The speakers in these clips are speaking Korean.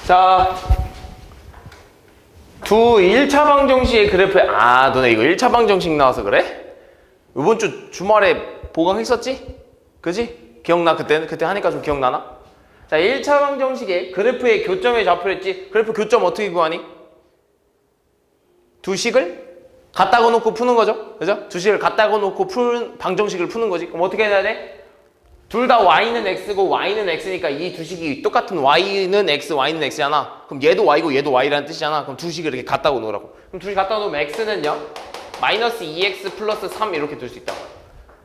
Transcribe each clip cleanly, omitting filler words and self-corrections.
자, 두 1차 방정식의 그래프에 너네 이거 1차 방정식 나와서 그래? 이번 주 주말에 보강했었지? 그지? 기억나? 그때 하니까 좀 기억나나? 자, 1차 방정식의 그래프의 교점의 좌표를 했지? 그래프 교점 어떻게 구하니? 두 식을 갖다가 놓고 푸는 거죠? 그죠? 두 식을 갖다가 놓고 푸는 방정식을 푸는 거지. 그럼 어떻게 해야 돼? 둘 다 y는 x고 y는 x니까 이 두 식이 똑같은 y는 x, y는 x잖아. 그럼 얘도 y고 얘도 y라는 뜻이잖아. 그럼 두 식을 이렇게 갖다가 놓으라고. 그럼 두 식 갖다가 놓으면 x는요? 마이너스 2x 플러스 3 이렇게 둘 수 있다고.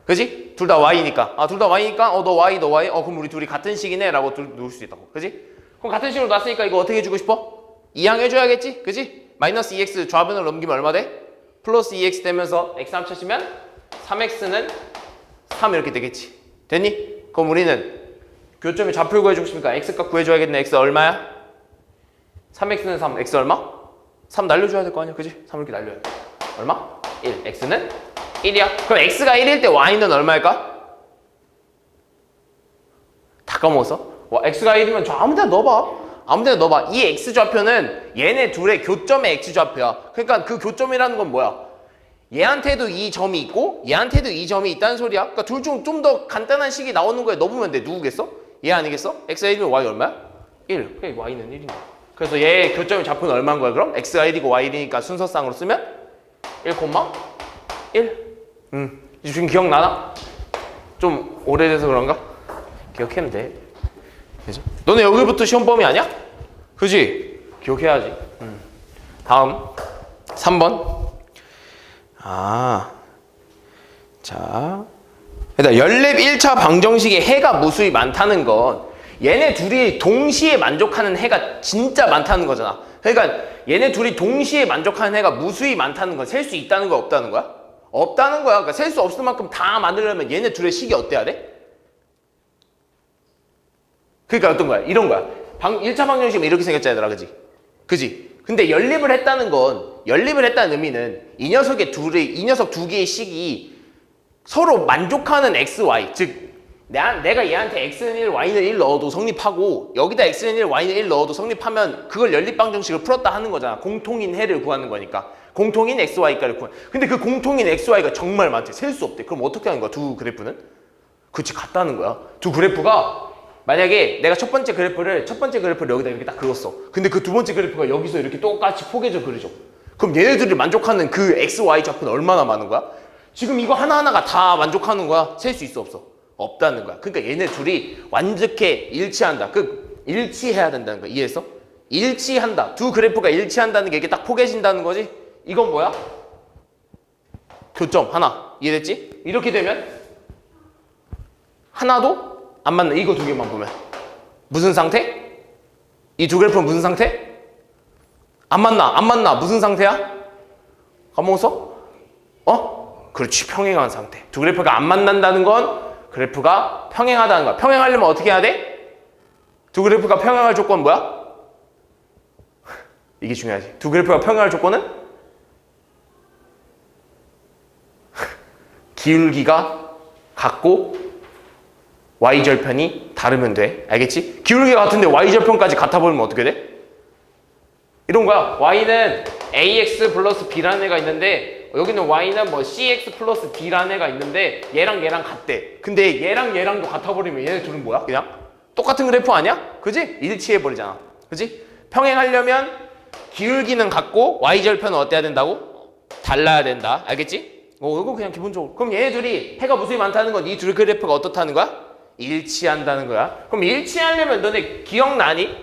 그지? 둘 다 y니까. 둘 다 y니까 너 y, 너 y. 그럼 우리 둘이 같은 식이네 라고 놓을 수 있다고. 그지? 그럼 같은 식으로 놨으니까 이거 어떻게 해주고 싶어? 이항해줘야겠지? 그지? 마이너스 2x 좌변을 넘기면 얼마 돼? 플러스 2x 되면서 x 합쳐지면 3x는 3 이렇게 되겠지. 됐니? 그럼 우리는 교점의 좌표를 구해주고 싶으니까 x값 구해줘야겠네. x 얼마야? 3x는 3. x 얼마? 3 날려줘야 될 거 아니야. 그지? 3 이렇게 날려야 돼. 얼마? 1. x는 1이야. 그럼 x가 1일 때 y는 얼마일까? 다 까먹었어? x가 1이면 저 아무 데나 넣어봐. 아무 데나 넣어봐. 이 x좌표는 얘네 둘의 교점의 x좌표야. 그러니까 그 교점이라는 건 뭐야? 얘한테도 이 점이 있고 얘한테도 이 점이 있다는 소리야. 그러니까 둘 중 좀 더 간단한 식이 나오는 거에 넣어보면 돼. 누구겠어? 얘 아니겠어? x가 1이면 y 얼마야? 1. 그래, y는 1이니까. 그래서 얘의 교점의 좌표는 얼마인 거야 그럼? x가 1이고 y 1이니까 순서상으로 쓰면 1,1. 지금 기억나나? 좀 오래돼서 그런가? 기억해면 돼. 그죠? 너네 여기부터 시험 범위 아니야? 그지? 기억해야지. 다음 3번. 자, 일단 연립 1차 방정식의 해가 무수히 많다는 건 얘네 둘이 동시에 만족하는 해가 진짜 많다는 거잖아. 그러니까 얘네 둘이 동시에 만족하는 해가 무수히 많다는 건 셀 수 있다는 거야, 없다는 거야? 없다는 거야. 그러니까 셀 수 없을 만큼 다 만들려면 얘네 둘의 식이 어때야 돼? 그러니까 어떤 거야? 이런 거야. 1차 방정식은 이렇게 생겼잖아, 얘들아. 그지? 그지? 근데 연립을 했다는 의미는 이 녀석 두 개의 식이 서로 만족하는 x, y. 즉, 내가 얘한테 x는 1, y는 1 넣어도 성립하고 여기다 x는 1, y는 1 넣어도 성립하면 그걸 연립 방정식을 풀었다 하는 거잖아. 공통인 해를 구하는 거니까. 공통인 x, y가를 구하는. 근데 그 공통인 x, y가 정말 많대. 셀 수 없대. 그럼 어떻게 하는 거야? 두 그래프는? 그치, 같다는 거야. 두 그래프가 만약에 내가 첫 번째 그래프를 여기다 이렇게 딱 그렸어. 근데 그 두 번째 그래프가 여기서 이렇게 똑같이 포개져 그려져. 그럼 얘네들이 만족하는 그 x, y 좌표는 얼마나 많은 거야? 지금 이거 하나하나가 다 만족하는 거야? 셀 수 있어, 없어? 없다는 거야. 그러니까 얘네 둘이 완벽해 일치한다. 일치해야 된다는 거야. 이해했어? 일치한다. 두 그래프가 일치한다는 게 이게 딱 포개진다는 거지? 이건 뭐야? 교점 하나. 이해됐지? 이렇게 되면 하나도 안 맞는 이거 두 개만 보면 무슨 상태? 이 두 그래프는 무슨 상태? 안 맞나? 무슨 상태야? 까먹었어? 그렇지, 평행한 상태. 두 그래프가 안 만난다는 건 그래프가 평행하다는 거야. 평행하려면 어떻게 해야 돼? 두 그래프가 평행할 조건 뭐야? 이게 중요하지. 두 그래프가 평행할 조건은 기울기가 같고 y절편이 다르면 돼. 알겠지? 기울기가 같은데 y절편까지 같아 보이면 어떻게 돼? 이런 거야. y는 ax 플러스 b라는 애가 있는데 여기는 y는 뭐 cx 플러스 d라는 애가 있는데 얘랑 같대. 근데 얘랑 얘랑도 같아 버리면 얘네 둘은 뭐야? 그냥 똑같은 그래프 아니야? 그지? 일치해 버리잖아. 그지? 평행하려면 기울기는 같고 y절편은 어때야 된다고? 달라야 된다. 알겠지? 이거 그냥 기본적으로. 그럼 얘네 둘이 해가 무수히 많다는 건 이 둘 그래프가 어떻다는 거야? 일치한다는 거야. 그럼 일치하려면 너네 기억나니?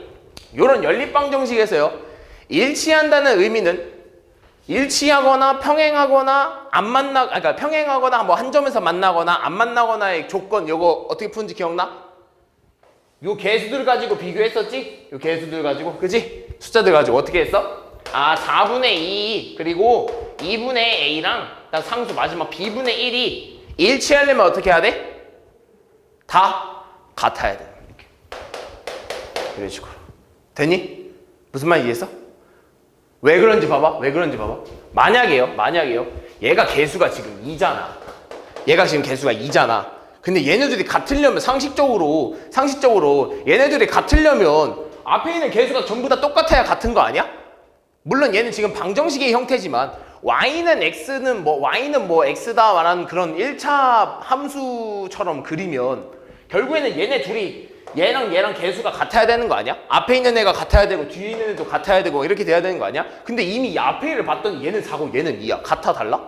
요런 연립방정식에서요. 일치한다는 의미는 일치하거나 평행하거나 안 만나, 그러니까 평행하거나 뭐 한 점에서 만나거나 안 만나거나의 조건 요거 어떻게 푸는지 기억나? 요 개수들 가지고 비교했었지? 요 개수들 가지고, 그지? 숫자들 가지고 어떻게 했어? 4분의 2 그리고 2분의 a랑 그다음 상수 마지막 b분의 1이 일치하려면 어떻게 해야 돼? 다 같아야 돼. 이렇게. 이런 식으로. 됐니? 무슨 말 이해했어? 왜 그런지 봐봐. 만약에요. 얘가 개수가 지금 2잖아. 얘가 지금 개수가 2잖아. 근데 얘네들이 같으려면 상식적으로 얘네들이 같으려면 앞에 있는 개수가 전부 다 똑같아야 같은 거 아니야? 물론 얘는 지금 방정식의 형태지만 y는 x는 y는 x다 말하는 그런 1차 함수처럼 그리면 결국에는 얘네 둘이 얘랑 개수가 같아야 되는 거 아니야? 앞에 있는 애가 같아야 되고 뒤에 있는 애도 같아야 되고 이렇게 돼야 되는 거 아니야? 근데 이미 앞에 애를 봤더니 얘는 4고 얘는 2야. 같아 달라?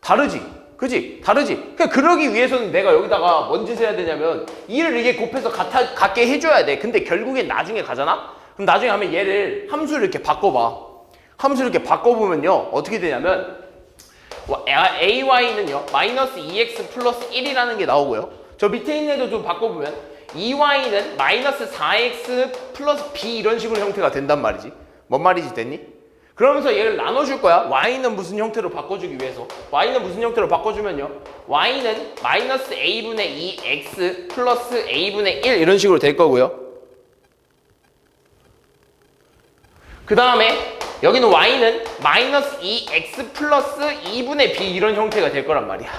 다르지? 그지? 다르지? 그러기 위해서는 내가 여기다가 뭔 짓을 해야 되냐면 2를 이게 곱해서 같게 해줘야 돼. 근데 결국엔 나중에 가잖아? 그럼 나중에 하면 얘를 함수를 이렇게 바꿔봐. 함수를 이렇게 바꿔보면요 어떻게 되냐면 ay는요 마이너스 2x 플러스 1이라는 게 나오고요. 저 밑에 있는 애도 좀 바꿔보면 2y는 마이너스 4x 플러스 b 이런 식으로 형태가 된단 말이지. 뭔 말이지 됐니? 그러면서 얘를 나눠줄 거야. y는 무슨 형태로 바꿔주기 위해서. y는 무슨 형태로 바꿔주면요. y는 마이너스 a분의 2x 플러스 a분의 1 이런 식으로 될 거고요. 그 다음에 여기는 y는 마이너스 2x 플러스 2분의 b 이런 형태가 될 거란 말이야.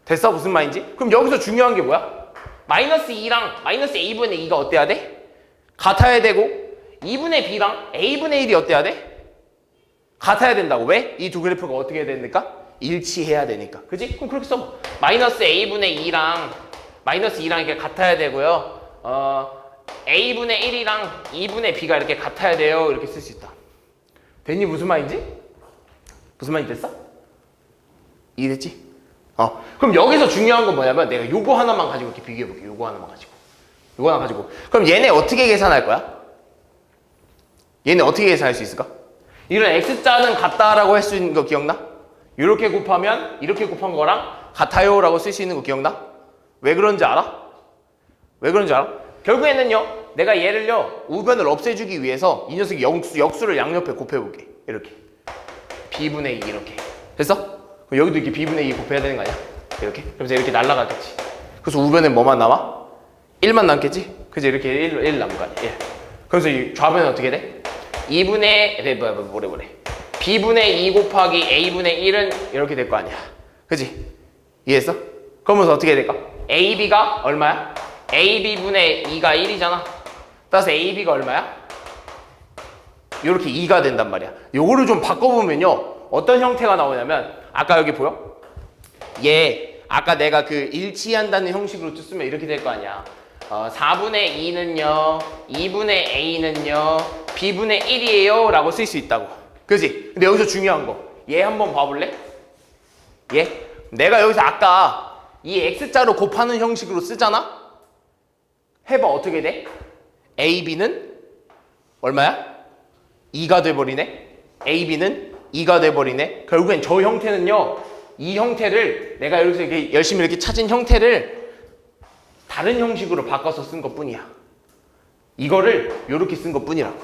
됐어? 무슨 말인지? 그럼 여기서 중요한 게 뭐야? 마이너스 2랑 마이너스 a분의 2가 어때야 돼? 같아야 되고 2분의 b랑 a분의 1이 어때야 돼? 같아야 된다고. 왜? 이 두 그래프가 어떻게 해야 되니까? 일치해야 되니까. 그지? 그럼 그렇게 써봐. 마이너스 a분의 2랑 마이너스 2랑 이렇게 같아야 되고요. a분의 1이랑 2분의 b가 이렇게 같아야 돼요. 이렇게 쓸 수 있다. 됐니? 무슨 말인지? 무슨 말인지 됐어? 이해됐지? 그럼 여기서 중요한 건 뭐냐면 내가 요거 하나만 가지고 이렇게 비교해볼게. 요거 하나만 가지고. 요거 하나 가지고. 그럼 얘네 어떻게 계산할 거야? 얘네 어떻게 계산할 수 있을까? 이런 x자는 같다라고 할 수 있는 거 기억나? 이렇게 곱하면 이렇게 곱한 거랑 같아요 라고 쓸 수 있는 거 기억나? 왜 그런지 알아? 왜 그런지 알아? 결국에는요 내가 얘를요 우변을 없애주기 위해서 이 녀석 역수를 양옆에 곱해볼게. 이렇게 b분의 2 이렇게. 됐어? 그럼 여기도 이렇게 b분의 2 곱해야 되는 거 아니야? 이렇게. 그래서 이렇게 날라가겠지. 그래서 우변에 뭐만 남아? 1만 남겠지? 그래서 이렇게 1 남은 거 아니야? 1. 그래서 이 좌변은 어떻게 돼? 2분의 뭐래 b분의 2 곱하기 a분의 1은 이렇게 될 거 아니야. 그치? 이해했어? 그러면서 어떻게 될까? ab가 얼마야? ab분의 2가 1이잖아. 따라서 ab가 얼마야? 이렇게 2가 된단 말이야. 요거를 좀 바꿔보면요 어떤 형태가 나오냐면 아까 여기 보여? 얘 아까 내가 그 일치한다는 형식으로 쓰면 이렇게 될 거 아니야. 4분의 2는요 2분의 a는요 b분의 1이에요 라고 쓸 수 있다고. 그지? 근데 여기서 중요한 거 얘 한번 봐볼래? 얘 내가 여기서 아까 이 x자로 곱하는 형식으로 쓰잖아? 해봐. 어떻게 돼? ab는 얼마야? 2가 돼버리네. ab는 2가 돼버리네. 결국엔 저 형태는요 이 형태를 내가 여기서 이렇게 열심히 이렇게 찾은 형태를 다른 형식으로 바꿔서 쓴 것 뿐이야. 이거를 이렇게 쓴 것 뿐이라고.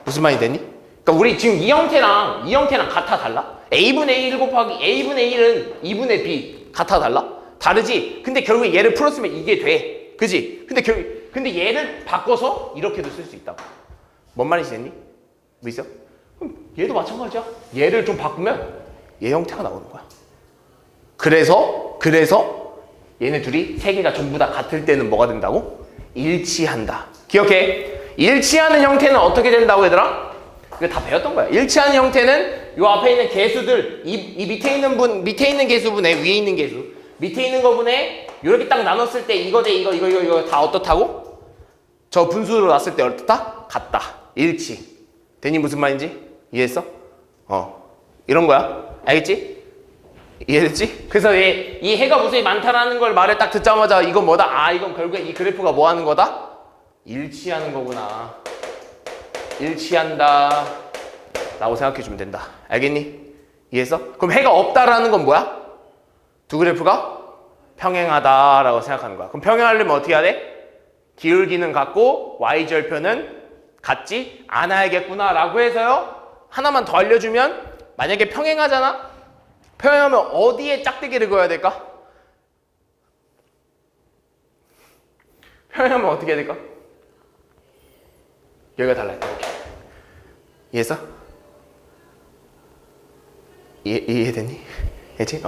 무슨 말이 되니? 그러니까 우리 지금 이 형태랑 같아 달라? a분의 1 곱하기 a분의 1은 2분의 b 같아 달라? 다르지? 근데 결국에 얘를 풀었으면 이게 돼. 그지? 근데 얘를 바꿔서 이렇게도 쓸 수 있다고. 뭔 말인지 됐니? 뭐 있어? 그럼 얘도 마찬가지야. 얘를 좀 바꾸면 얘 형태가 나오는 거야. 그래서 얘네 둘이 세 개가 전부 다 같을 때는 뭐가 된다고? 일치한다. 기억해. 일치하는 형태는 어떻게 된다고 얘들아? 이거 다 배웠던 거야. 일치하는 형태는 요 앞에 있는 개수들 이 밑에 있는 개수분의 위에 있는 개수 밑에 있는 거분에 이렇게 딱 나눴을 때 이거 다 어떻다고? 저 분수로 놨을 때 어떻다? 같다. 일치. 되니 무슨 말인지? 이해했어? 이런 거야. 알겠지? 이해됐지? 그래서 이 해가 무수히 많다라는 걸 말을 딱 듣자마자 이건 뭐다? 이건 결국에 이 그래프가 뭐 하는 거다? 일치하는 거구나. 일치한다 라고 생각해 주면 된다. 알겠니? 이해했어? 그럼 해가 없다라는 건 뭐야? 두 그래프가 평행하다 라고 생각하는 거야. 그럼 평행하려면 어떻게 해야 돼? 기울기는 같고 y절표는 같지 않아야겠구나 라고 해서요 하나만 더 알려주면 만약에 평행하잖아? 평행하면 어디에 짝대기를 그어야 될까? 평행하면 어떻게 해야 될까? 여기가 달라요. 이렇게. 이해했어? 이해됐니? 알겠지?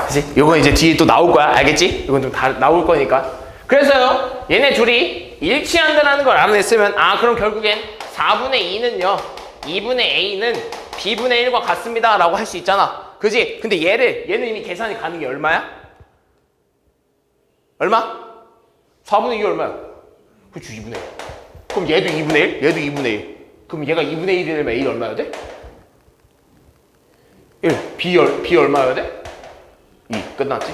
그치? 요건 이제 뒤에 또 나올 거야. 알겠지? 이건 좀 다 나올 거니까. 그래서요 얘네 둘이 일치한다는 걸 알아냈으면 그럼 결국엔 4분의 2는요 2분의 a는 b분의 1과 같습니다 라고 할 수 있잖아. 그지? 근데 얘는 이미 계산이 가는 게 얼마야? 얼마? 4분의 2가 얼마야? 그치 2분의 1. 그럼 얘도 2분의 1? 얘도 2분의 1. 그럼 얘가 2분의 1이 되면 a 얼마여야 돼? 1. b 얼마여야 돼? 2. 끝났지?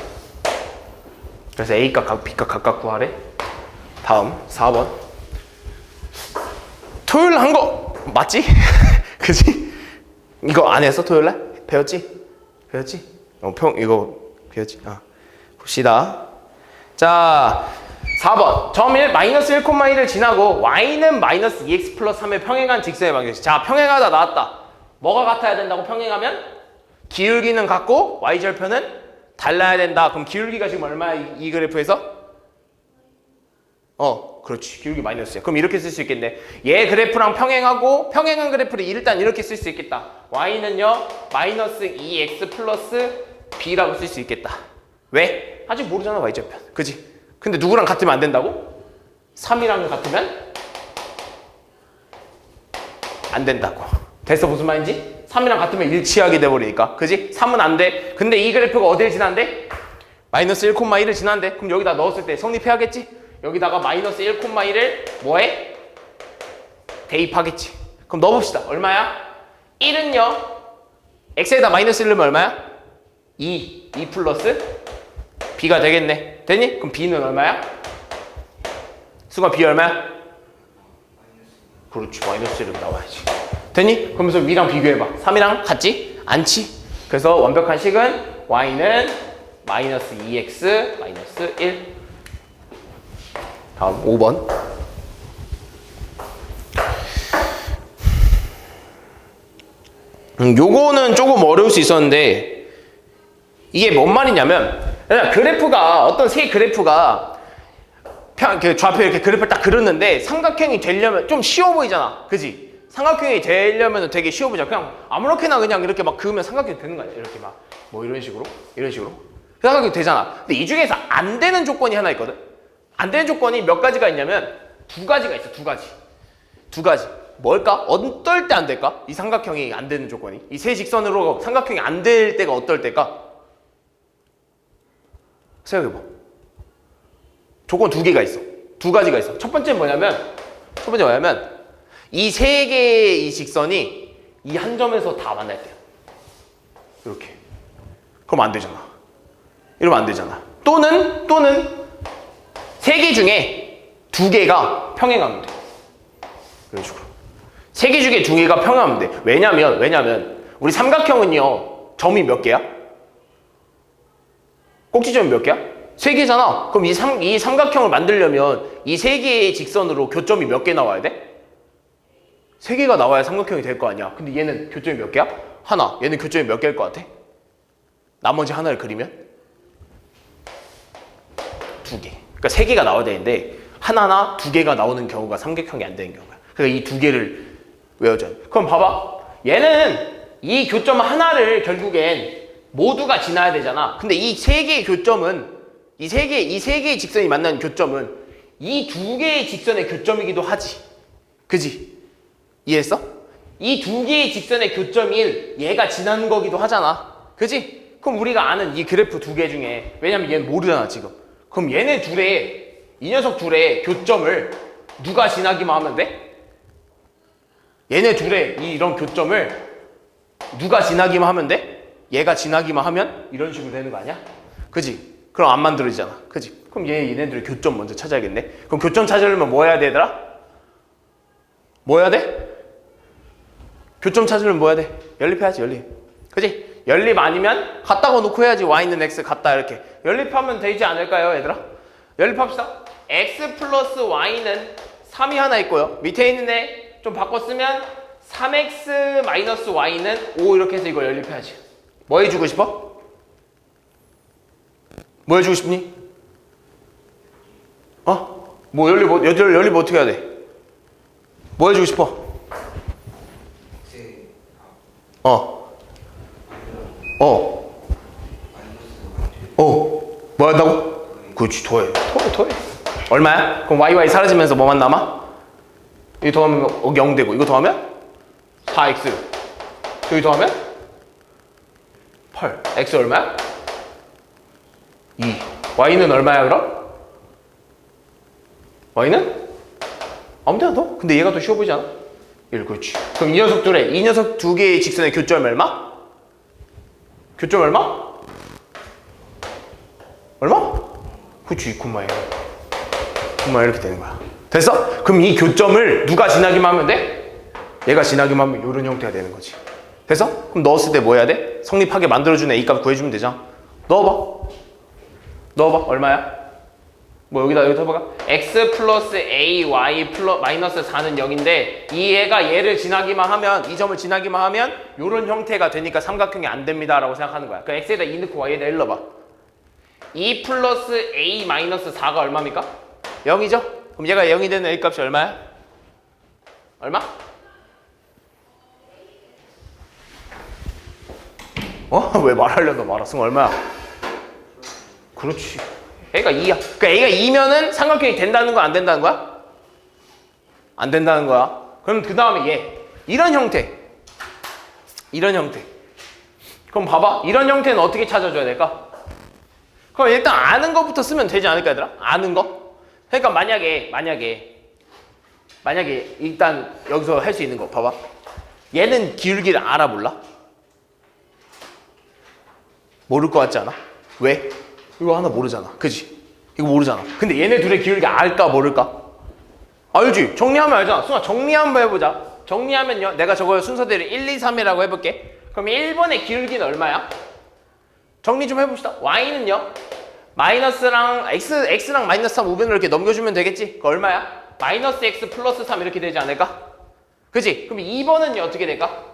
그래서 a값 b값 각각 구하래. 다음 4번. 토요일 한 거 맞지? 그지? 이거 안 했어? 토요일날? 배웠지? 이거 배웠지? 봅시다. 자 4번 점 1 마이너스 1,1을 지나고 y는 마이너스 2x 플러스 3의 평행한 직선의 방정식. 자 평행하다 나왔다. 뭐가 같아야 된다고 평행하면? 기울기는 같고 y절편은 달라야 된다. 그럼 기울기가 지금 얼마야 이 그래프에서? 그렇지. 기울기 마이너스야. 그럼 이렇게 쓸 수 있겠네. 얘 그래프랑 평행하고 평행한 그래프를 일단 이렇게 쓸 수 있겠다. y는요 마이너스 2x 플러스 b라고 쓸 수 있겠다. 왜? 아직 모르잖아 y절편. 그지? 근데 누구랑 같으면 안 된다고? 3이랑 같으면 안 된다고. 됐어 무슨 말인지? 3이랑 같으면 일치하게 돼버리니까. 그지? 3은 안 돼. 근데 이 그래프가 어디를 지난대? 마이너스 1,1을 지난대. 그럼 여기다 넣었을 때 성립해야겠지? 여기다가 마이너스 1,1을 뭐해? 대입하겠지. 그럼 넣어봅시다. 얼마야? 1은요 x에다 마이너스 1 넣으면 얼마야? 2 플러스 b가 되겠네. 됐니? 그럼 b는 얼마야? 수가 b 얼마야? 그렇지. 마이너스 1은 나와야지. 됐니? 그러면서 위랑 비교해봐. 3이랑 같지? 않지? 그래서 완벽한 식은 y는 마이너스 2x 마이너스 1. 다음 5번. 요거는 조금 어려울 수 있었는데 이게 뭔 말이냐면 그래프가 어떤 세 그래프가 좌표 이렇게 그래프를 딱 그렸는데 삼각형이 되려면 좀 쉬워 보이잖아. 그지? 삼각형이 되려면 되게 쉬워 보이잖아. 그냥 아무렇게나 그냥 이렇게 막 그으면 삼각형이 되는 거야. 이렇게 막 뭐 이런 식으로 삼각형이 되잖아. 근데 이 중에서 안 되는 조건이 하나 있거든. 안 되는 조건이 몇 가지가 있냐면 두 가지가 있어. 두 가지. 뭘까? 어떨 때 안 될까? 이 삼각형이 안 되는 조건이. 이 세 직선으로 삼각형이 안 될 때가 어떨 때일까? 생각해봐. 조건 두 개가 있어. 두 가지가 있어. 첫 번째는 뭐냐면 이 세 개의 이 직선이 이 한 점에서 다 만날 때야. 이렇게. 그럼 안 되잖아. 이러면 안 되잖아. 또는 세 개 중에 두 개가 평행하면 돼. 이런 식으로. 세 개 중에 두 개가 평행하면 돼. 왜냐면 우리 삼각형은요 점이 몇 개야? 꼭지점이 몇 개야? 세 개잖아. 그럼 이 삼각형을 만들려면 이 세 개의 직선으로 교점이 몇 개 나와야 돼? 세 개가 나와야 삼각형이 될 거 아니야. 근데 얘는 교점이 몇 개야? 하나. 얘는 교점이 몇 개일 것 같아? 나머지 하나를 그리면? 두 개. 그러니까 세 개가 나와야 되는데 하나나 두 개가 나오는 경우가 삼각형이 안 되는 경우야. 그러니까 이 두 개를 외워줘. 그럼 봐봐. 얘는 이 교점 하나를 결국엔 모두가 지나야 되잖아. 근데 이 세 개의 교점은 이 세 개의 직선이 만나는 교점은 이 두 개의 직선의 교점이기도 하지. 그지? 이해했어? 이 두 개의 직선의 교점일 얘가 지나는 거기도 하잖아. 그지? 그럼 우리가 아는 이 그래프 두 개 중에 왜냐면 얘는 모르잖아 지금. 그럼 얘네 둘의 이 녀석 둘의 교점을 누가 지나기만 하면 돼? 얘네 둘의 이런 교점을 누가 지나기만 하면 돼? 얘가 지나기만 하면 이런 식으로 되는 거 아니야? 그지? 그럼 안 만들어지잖아. 그지? 그럼 얘네들의 교점 먼저 찾아야겠네. 그럼 교점 찾으려면 뭐 해야 되더라? 뭐 해야 돼? 교점 찾으려면 뭐 해야 돼? 연립해야지 연립. 그지? 연립 아니면 같다고 놓고 해야지. y는 x 같다 이렇게. 연립하면 되지 않을까요 얘들아? 연립합시다. x 플러스 y는 3이 하나 있고요. 밑에 있는 애 좀 바꿔 쓰면 3x 마이너스 y는 5 이렇게 해서 이걸 연립해야지. 뭐 해주고 싶어? 뭐 해주고 싶니? 뭐 연립 어떻게 해야 돼? 뭐 해주고 싶어? 뭐 한다고? 그렇지 더해. 얼마야? 그럼 y 사라지면서 뭐만 남아? 여기 더하면 0 되고 이거 더하면 4x 여기 더하면 8 x 얼마야? 2 y는 얼마야 그럼? y는? 아무 데나 더? 근데 얘가 더 쉬워 보이지 않아? 1 그렇지. 그럼 이 녀석 두 개의 직선의 교점 얼마? 교점 얼마? 얼마? 그렇지 2,1 2,1 이렇게 되는 거야. 됐어? 그럼 이 교점을 누가 지나기만 하면 돼? 얘가 지나기만 하면 이런 형태가 되는 거지. 됐어? 그럼 넣었을 때 뭐 해야 돼? 성립하게 만들어주는 A값 구해주면 되잖아. 넣어봐 얼마야? 뭐 여기다 해볼까? x 플러스 a y 마이너스 4는 0인데 이 애가 얘를 지나기만 하면 이 점을 지나기만 하면 이런 형태가 되니까 삼각형이 안 됩니다 라고 생각하는 거야. 그럼 x에다 2 넣고 y에다 1 넣어봐. 2 플러스 a 마이너스 4가 얼마입니까? 0이죠? 그럼 얘가 0이 되는 a 값이 얼마야? 얼마? 왜 말하려다 말았으면 얼마야? 그렇지. A가 2야. 그러니까 A가 2면은 삼각형이 된다는 거야? 안 된다는 거야? 안 된다는 거야. 그럼 그 다음에 얘. 이런 형태. 그럼 봐봐. 이런 형태는 어떻게 찾아줘야 될까? 그럼 일단 아는 것부터 쓰면 되지 않을까 얘들아? 아는 거? 그러니까 만약에 일단 여기서 할 수 있는 거 봐봐. 얘는 기울기를 알아 몰라? 모를 것 같지 않아? 왜? 이거 하나 모르잖아. 그지? 이거 모르잖아. 근데 얘네 둘의 기울기 알까 모를까? 알지? 정리하면 알잖아. 순아 정리 한번 해보자. 정리하면요. 내가 저거 순서대로 1, 2, 3이라고 해볼게. 그럼 1번의 기울기는 얼마야? 정리 좀 해봅시다. y는요. 마이너스랑 x랑 마이너스 3 우변으로 이렇게 넘겨주면 되겠지? 그거 얼마야? 마이너스 x 플러스 3 이렇게 되지 않을까? 그치? 그럼 2번은요 어떻게 될까?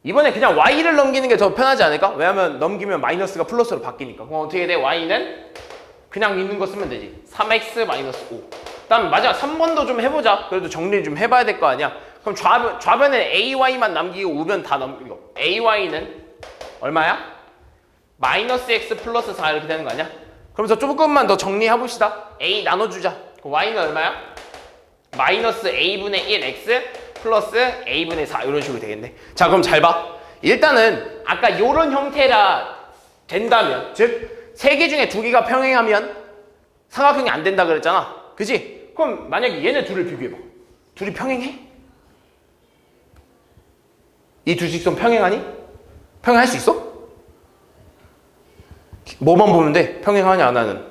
이번에 그냥 y를 넘기는 게 더 편하지 않을까? 왜냐면 넘기면 마이너스가 플러스로 바뀌니까. 그럼 어떻게 돼? y는 그냥 있는 거 쓰면 되지. 3x 마이너스 5. 그다음 마지막 3번도 좀 해보자. 그래도 정리 좀 해봐야 될 거 아니야. 그럼 좌변에 ay만 남기고 우변 다 넘기고. ay는 얼마야? 마이너스 x 플러스 4 이렇게 되는 거 아니야? 그러면서 조금만 더 정리해봅시다. a 나눠주자. 그럼 y는 얼마야? 마이너스 a분의 1x 플러스 a분의 4 이런 식으로 되겠네. 자 그럼 잘 봐. 일단은 아까 이런 형태라 된다면 즉 세 개 중에 두 개가 평행하면 삼각형이 안 된다 그랬잖아. 그지? 그럼 만약에 얘네 둘을 비교해봐. 둘이 평행해? 이 두 직선 평행하니? 평행할 수 있어? 뭐만 보면 돼? 평행하냐 안 하는.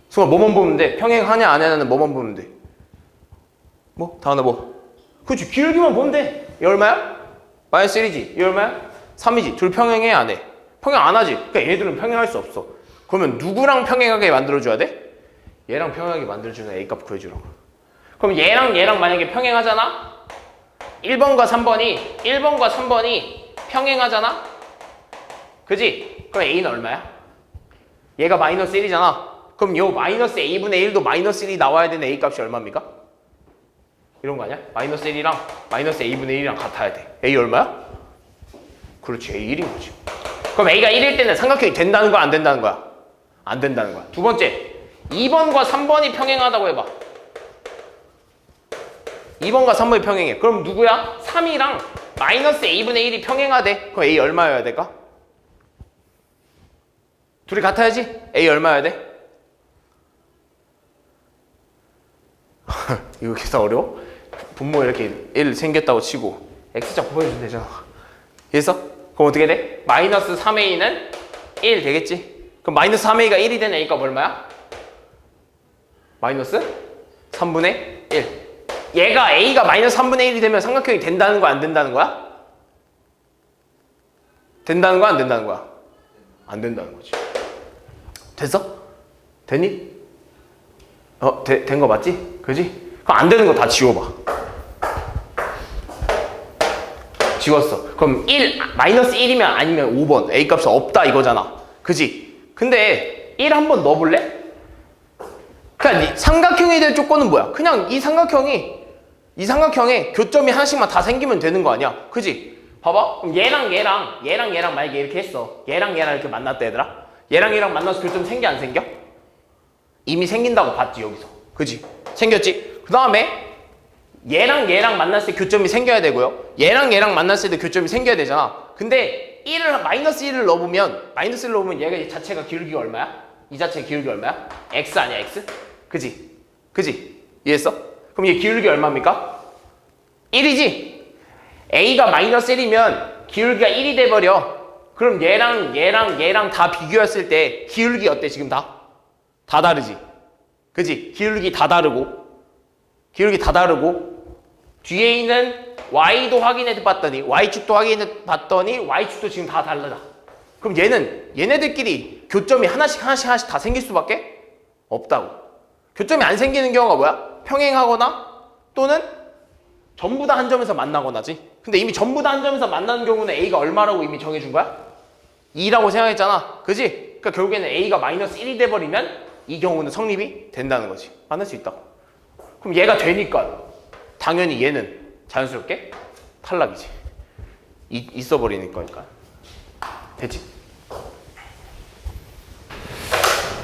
순간 뭐만 보면 돼? 평행하냐 안 하냐는 뭐만 보면 돼? 뭐? 다하나 뭐? 그렇지. 기울기만 보면 돼. 얘 얼마야? 마이너스 1이지. 얘 얼마야? 3이지. 둘 평행해 안 해? 평행 안 하지. 그러니까 얘들은 평행할 수 없어. 그러면 누구랑 평행하게 만들어줘야 돼? 얘랑 평행하게 만들어주는 A값 구해주라고. 그럼 얘랑 만약에 평행하잖아? 1번과 3번이 평행하잖아? 그지? 그럼 A는 얼마야? 얘가 마이너스 1이잖아. 그럼 요 마이너스 A분의 1도 마이너스 1이 나와야 되는 A값이 얼마입니까? 이런 거 아니야? 마이너스 1이랑 마이너스 A분의 1이랑 같아야 돼. A 얼마야? 그렇지. A 1인 거지. 그럼 A가 1일 때는 삼각형이 된다는 거야? 안 된다는 거야? 안 된다는 거야. 두 번째. 2번과 3번이 평행하다고 해봐. 2번과 3번이 평행해. 그럼 누구야? 3이랑 마이너스 A분의 1이 평행하대. 그럼 A 얼마여야 될까? 둘이 같아야지? A 얼마여야 돼? 이거 계산 어려워? 분모 이렇게 1 생겼다고 치고 X자 곱해주면 되잖아. 그래서 그럼 어떻게 돼? 마이너스 3A는 1 되겠지? 그럼 마이너스 3A가 1이 되는 A값 얼마야? 마이너스 3분의 1. 얘가 A가 마이너스 3분의 1이 되면 삼각형이 된다는 거야? 안 된다는 거야? 된다는 거야? 안 된다는 거야? 안 된다는 거지. 됐어? 됐니? 된 거 맞지? 그지? 그럼 안 되는 거 다 지워봐. 지웠어. 그럼 1, 마이너스 1이면 아니면 5번. A값이 없다 이거잖아. 그지? 근데 1 한번 넣어볼래? 그러니까 삼각형이 될 조건은 뭐야? 그냥 이 삼각형에 교점이 하나씩만 다 생기면 되는 거 아니야? 그지? 봐봐. 그럼 얘랑 만약에 이렇게 했어. 얘랑 이렇게 만났다 얘들아. 얘랑 만나서 교점 생겨 안 생겨? 이미 생긴다고 봤지 여기서. 그지? 생겼지? 그 다음에 얘랑 얘랑 만났을 때 교점이 생겨야 되고요. 얘랑 얘랑 만났을 때 교점이 생겨야 되잖아. 근데 마이너스 1을 넣어보면 얘가 자체가 기울기가 얼마야? 이 자체가 기울기 얼마야? x 아니야 x? 그지? 그지? 이해했어? 그럼 얘 기울기 얼마입니까? 1이지? a가 마이너스 1이면 기울기가 1이 돼버려. 그럼 얘랑 다 비교했을 때 기울기 어때 지금 다? 다 다르지? 그지? 기울기 다 다르고 뒤에 있는 y도 확인해 봤더니 y축도 확인해 봤더니 y축도 지금 다 다르다. 그럼 얘네들끼리 교점이 하나씩 다 생길 수밖에 없다고. 교점이 안 생기는 경우가 뭐야? 평행하거나 또는 전부 다 한 점에서 만나거나지. 근데 이미 전부 다 한 점에서 만나는 경우는 a가 얼마라고 이미 정해준 거야? 2라고 생각했잖아. 그지? 그러니까 결국에는 a가 마이너스 1이 돼버리면 이 경우는 성립이 된다는 거지. 만날 수 있다고. 그럼 얘가 되니까 당연히 얘는 자연스럽게 탈락이지. 있어 버리는 거니까. 됐지?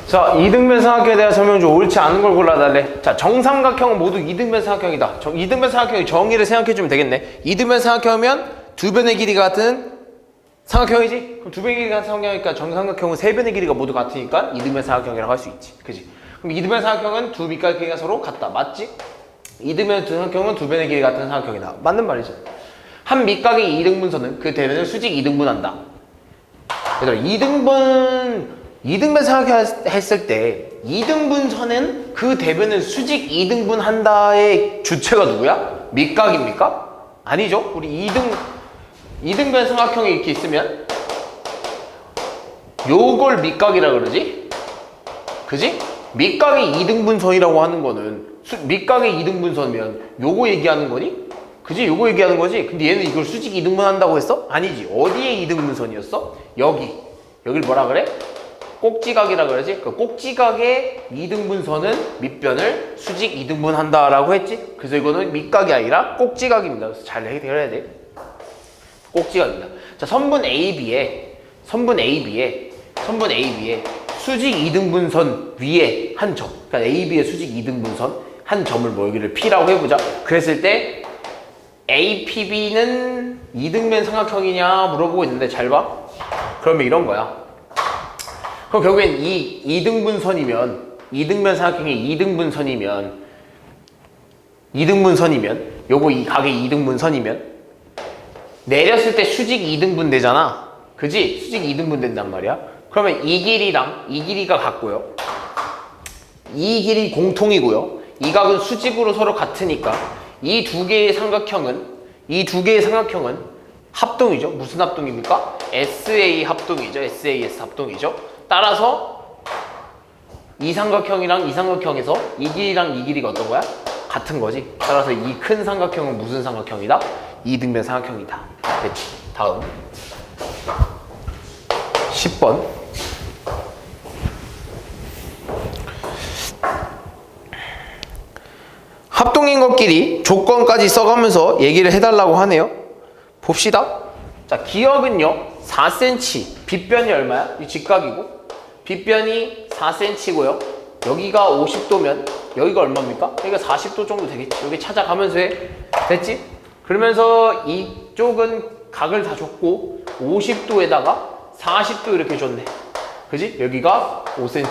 자, 이등변 삼각형에 대한 설명 중 옳지 않은 걸 골라달래. 자, 정삼각형은 모두 이등변 삼각형이다. 이등변 삼각형의 정의를 생각해주면 되겠네. 이등변 삼각형이면 두 변의 길이가 같은 삼각형이지? 그럼 두 변의 길이가 같은 삼각형이니까 정삼각형은 세 변의 길이가 모두 같으니까 이등변 삼각형이라고 할 수 있지. 그지? 그럼 이등변 삼각형은 두 밑갈 길이가 서로 같다. 맞지? 이등변 삼각형은 두 변의 길이 같은 삼각형이다. 맞는 말이죠. 한 밑각의 이등분선은 그 대변을 수직 이등분한다. 얘들아, 이등변 삼각형 했을 때 이등분선은 그 대변을 수직 이등분한다의 주체가 누구야? 밑각입니까? 아니죠. 우리 이등변 삼각형이 이렇게 있으면 요걸 밑각이라 그러지? 그지? 밑각의 이등분선이라고 하는 거는 밑각의 이등분선이면 요거 얘기하는 거니? 그지? 요거 얘기하는 거지? 근데 얘는 이걸 수직 이등분한다고 했어? 아니지. 어디에 이등분선이었어? 여기를 뭐라 그래? 꼭지각이라 그러지? 그 꼭지각의 이등분선은 밑변을 수직 이등분한다라고 했지? 그래서 이거는 밑각이 아니라 꼭지각입니다. 그래서 잘 해결해야 돼. 꼭지각입니다. 자, 선분 AB에 수직 이등분선 위에 한 점, 그러니까 AB의 수직 이등분선 한 점을 뭐 여기를 P라고 해보자. 그랬을 때 APB는 이등변 삼각형이냐 물어보고 있는데 잘 봐. 그러면 이런 거야. 그럼 결국엔 이등변 삼각형이 이등분선이면 요거 이 각의 이등분선이면 내렸을 때 수직 이등분 되잖아. 그지? 수직 이등분 된단 말이야. 그러면 이 길이가 같고요. 이 길이 공통이고요. 이 각은 수직으로 서로 같으니까 이 두 개의 삼각형은 합동이죠. 무슨 합동입니까? SA 합동이죠. SAS 합동이죠. 따라서 이 삼각형이랑 이 삼각형에서 이 길이랑 이 길이가 어떤 거야? 같은 거지. 따라서 이 큰 삼각형은 무슨 삼각형이다? 이등변 삼각형이다. 됐지? 다음 10번 합동인 것끼리 조건까지 써가면서 얘기를 해달라고 하네요. 봅시다. 자, 기역은요 4cm, 빗변이 얼마야? 이 직각이고 빗변이 4cm고요 여기가 50도면 여기가 얼마입니까? 여기가 40도 정도 되겠지. 여기 찾아가면서 해. 됐지? 그러면서 이쪽은 각을 다 줬고 50도에다가 40도 이렇게 줬네. 그지? 여기가 5cm.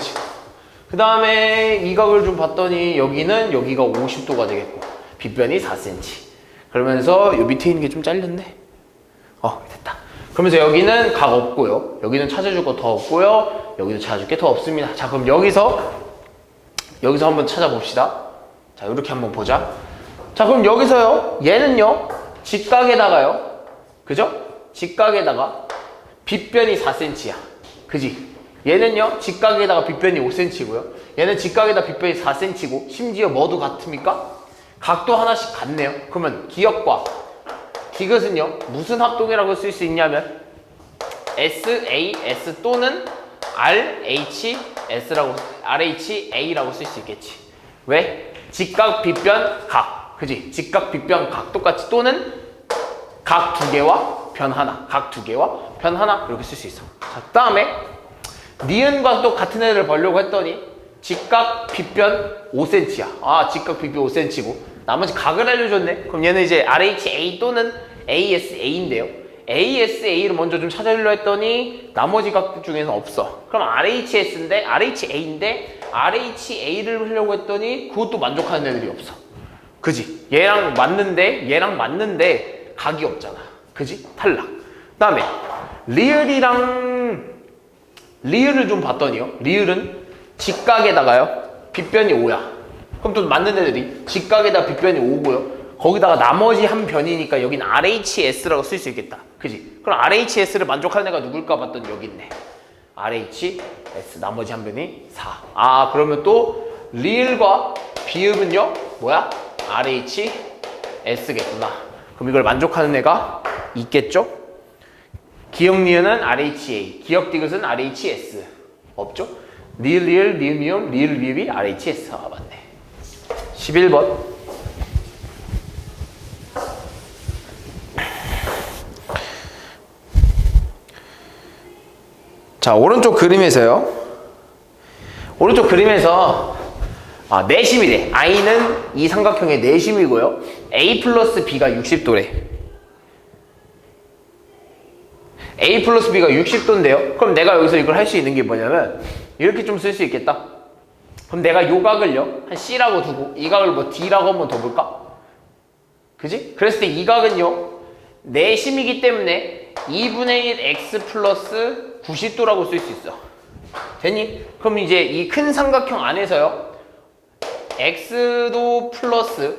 그 다음에 이 각을 좀 봤더니 여기가 50도가 되겠고 빗변이 4cm. 그러면서 요 밑에 있는 게 좀 잘렸네. 됐다. 그러면서 여기는 각 없고요. 여기는 찾아줄 거 더 없고요. 여기도 찾아줄 게 더 없습니다. 자, 그럼 여기서 한번 찾아봅시다. 자, 이렇게 한번 보자. 자, 그럼 여기서요. 얘는요. 직각에다가요. 그죠? 직각에다가 빗변이 4cm야. 그지? 얘는요. 직각에다가 빗변이 5cm고요. 얘는 직각에다 빗변이 4cm고 심지어 뭐도 같습니까? 각도 하나씩 같네요. 그러면 기역과 디귿은요. 무슨 합동이라고 쓸 수 있냐면 SAS 또는 RHA라고 쓸 수 있겠지. 왜? 직각, 빗변, 각. 그지? 직각, 빗변, 각 똑같이 또는 각 두 개와 변 하나. 각 두 개와 변 하나 이렇게 쓸 수 있어. 자, 그 다음에 니은과 또 같은 애를 보려고 했더니 직각 빗변 5cm야. 아, 직각 빗변 5cm고 나머지 각을 알려줬네. 그럼 얘는 이제 RHA 또는 ASA인데요. ASA를 먼저 좀 찾아보려 했더니 나머지 각 중에는 없어. 그럼 RHS인데 RHA인데 RHA를 하려고 했더니 그것도 만족하는 애들이 없어. 그지? 얘랑 맞는데 각이 없잖아. 그지? 탈락. 그 다음에 리을을 좀 봤더니요. 리을은 직각에다가요 빗변이 5야. 그럼 또 맞는 애들이 직각에다 빗변이 5고요. 거기다가 나머지 한 변이니까 여긴 RHS라고 쓸 수 있겠다. 그지? 그럼 RHS를 만족하는 애가 누굴까 봤더니 여기 있네. RHS 나머지 한 변이 4. 아, 그러면 또 리을과 비읍은요 뭐야? RHS겠구나. 그럼 이걸 만족하는 애가 있겠죠? 기역 니은은 RHA, 기역 디귿은 RHS. 없죠? 리을, 리을, 미음, 리을, 리읍이 RHS. 아, 맞네. 11번. 자, 오른쪽 그림에서요. 오른쪽 그림에서 내심이래. I는 이 삼각형의 내심이고요. A 플러스 B가 60도래. A 플러스 B가 60도인데요. 그럼 내가 여기서 이걸 할 수 있는 게 뭐냐면 이렇게 좀 쓸 수 있겠다. 그럼 내가 요 각을요 한 C라고 두고 이 각을 뭐 D라고 한번 더 볼까? 그지? 그랬을 때 이 각은요 내심이기 때문에 2분의 1 X 플러스 90도라고 쓸 수 있어. 됐니? 그럼 이제 이 큰 삼각형 안에서요 X도 플러스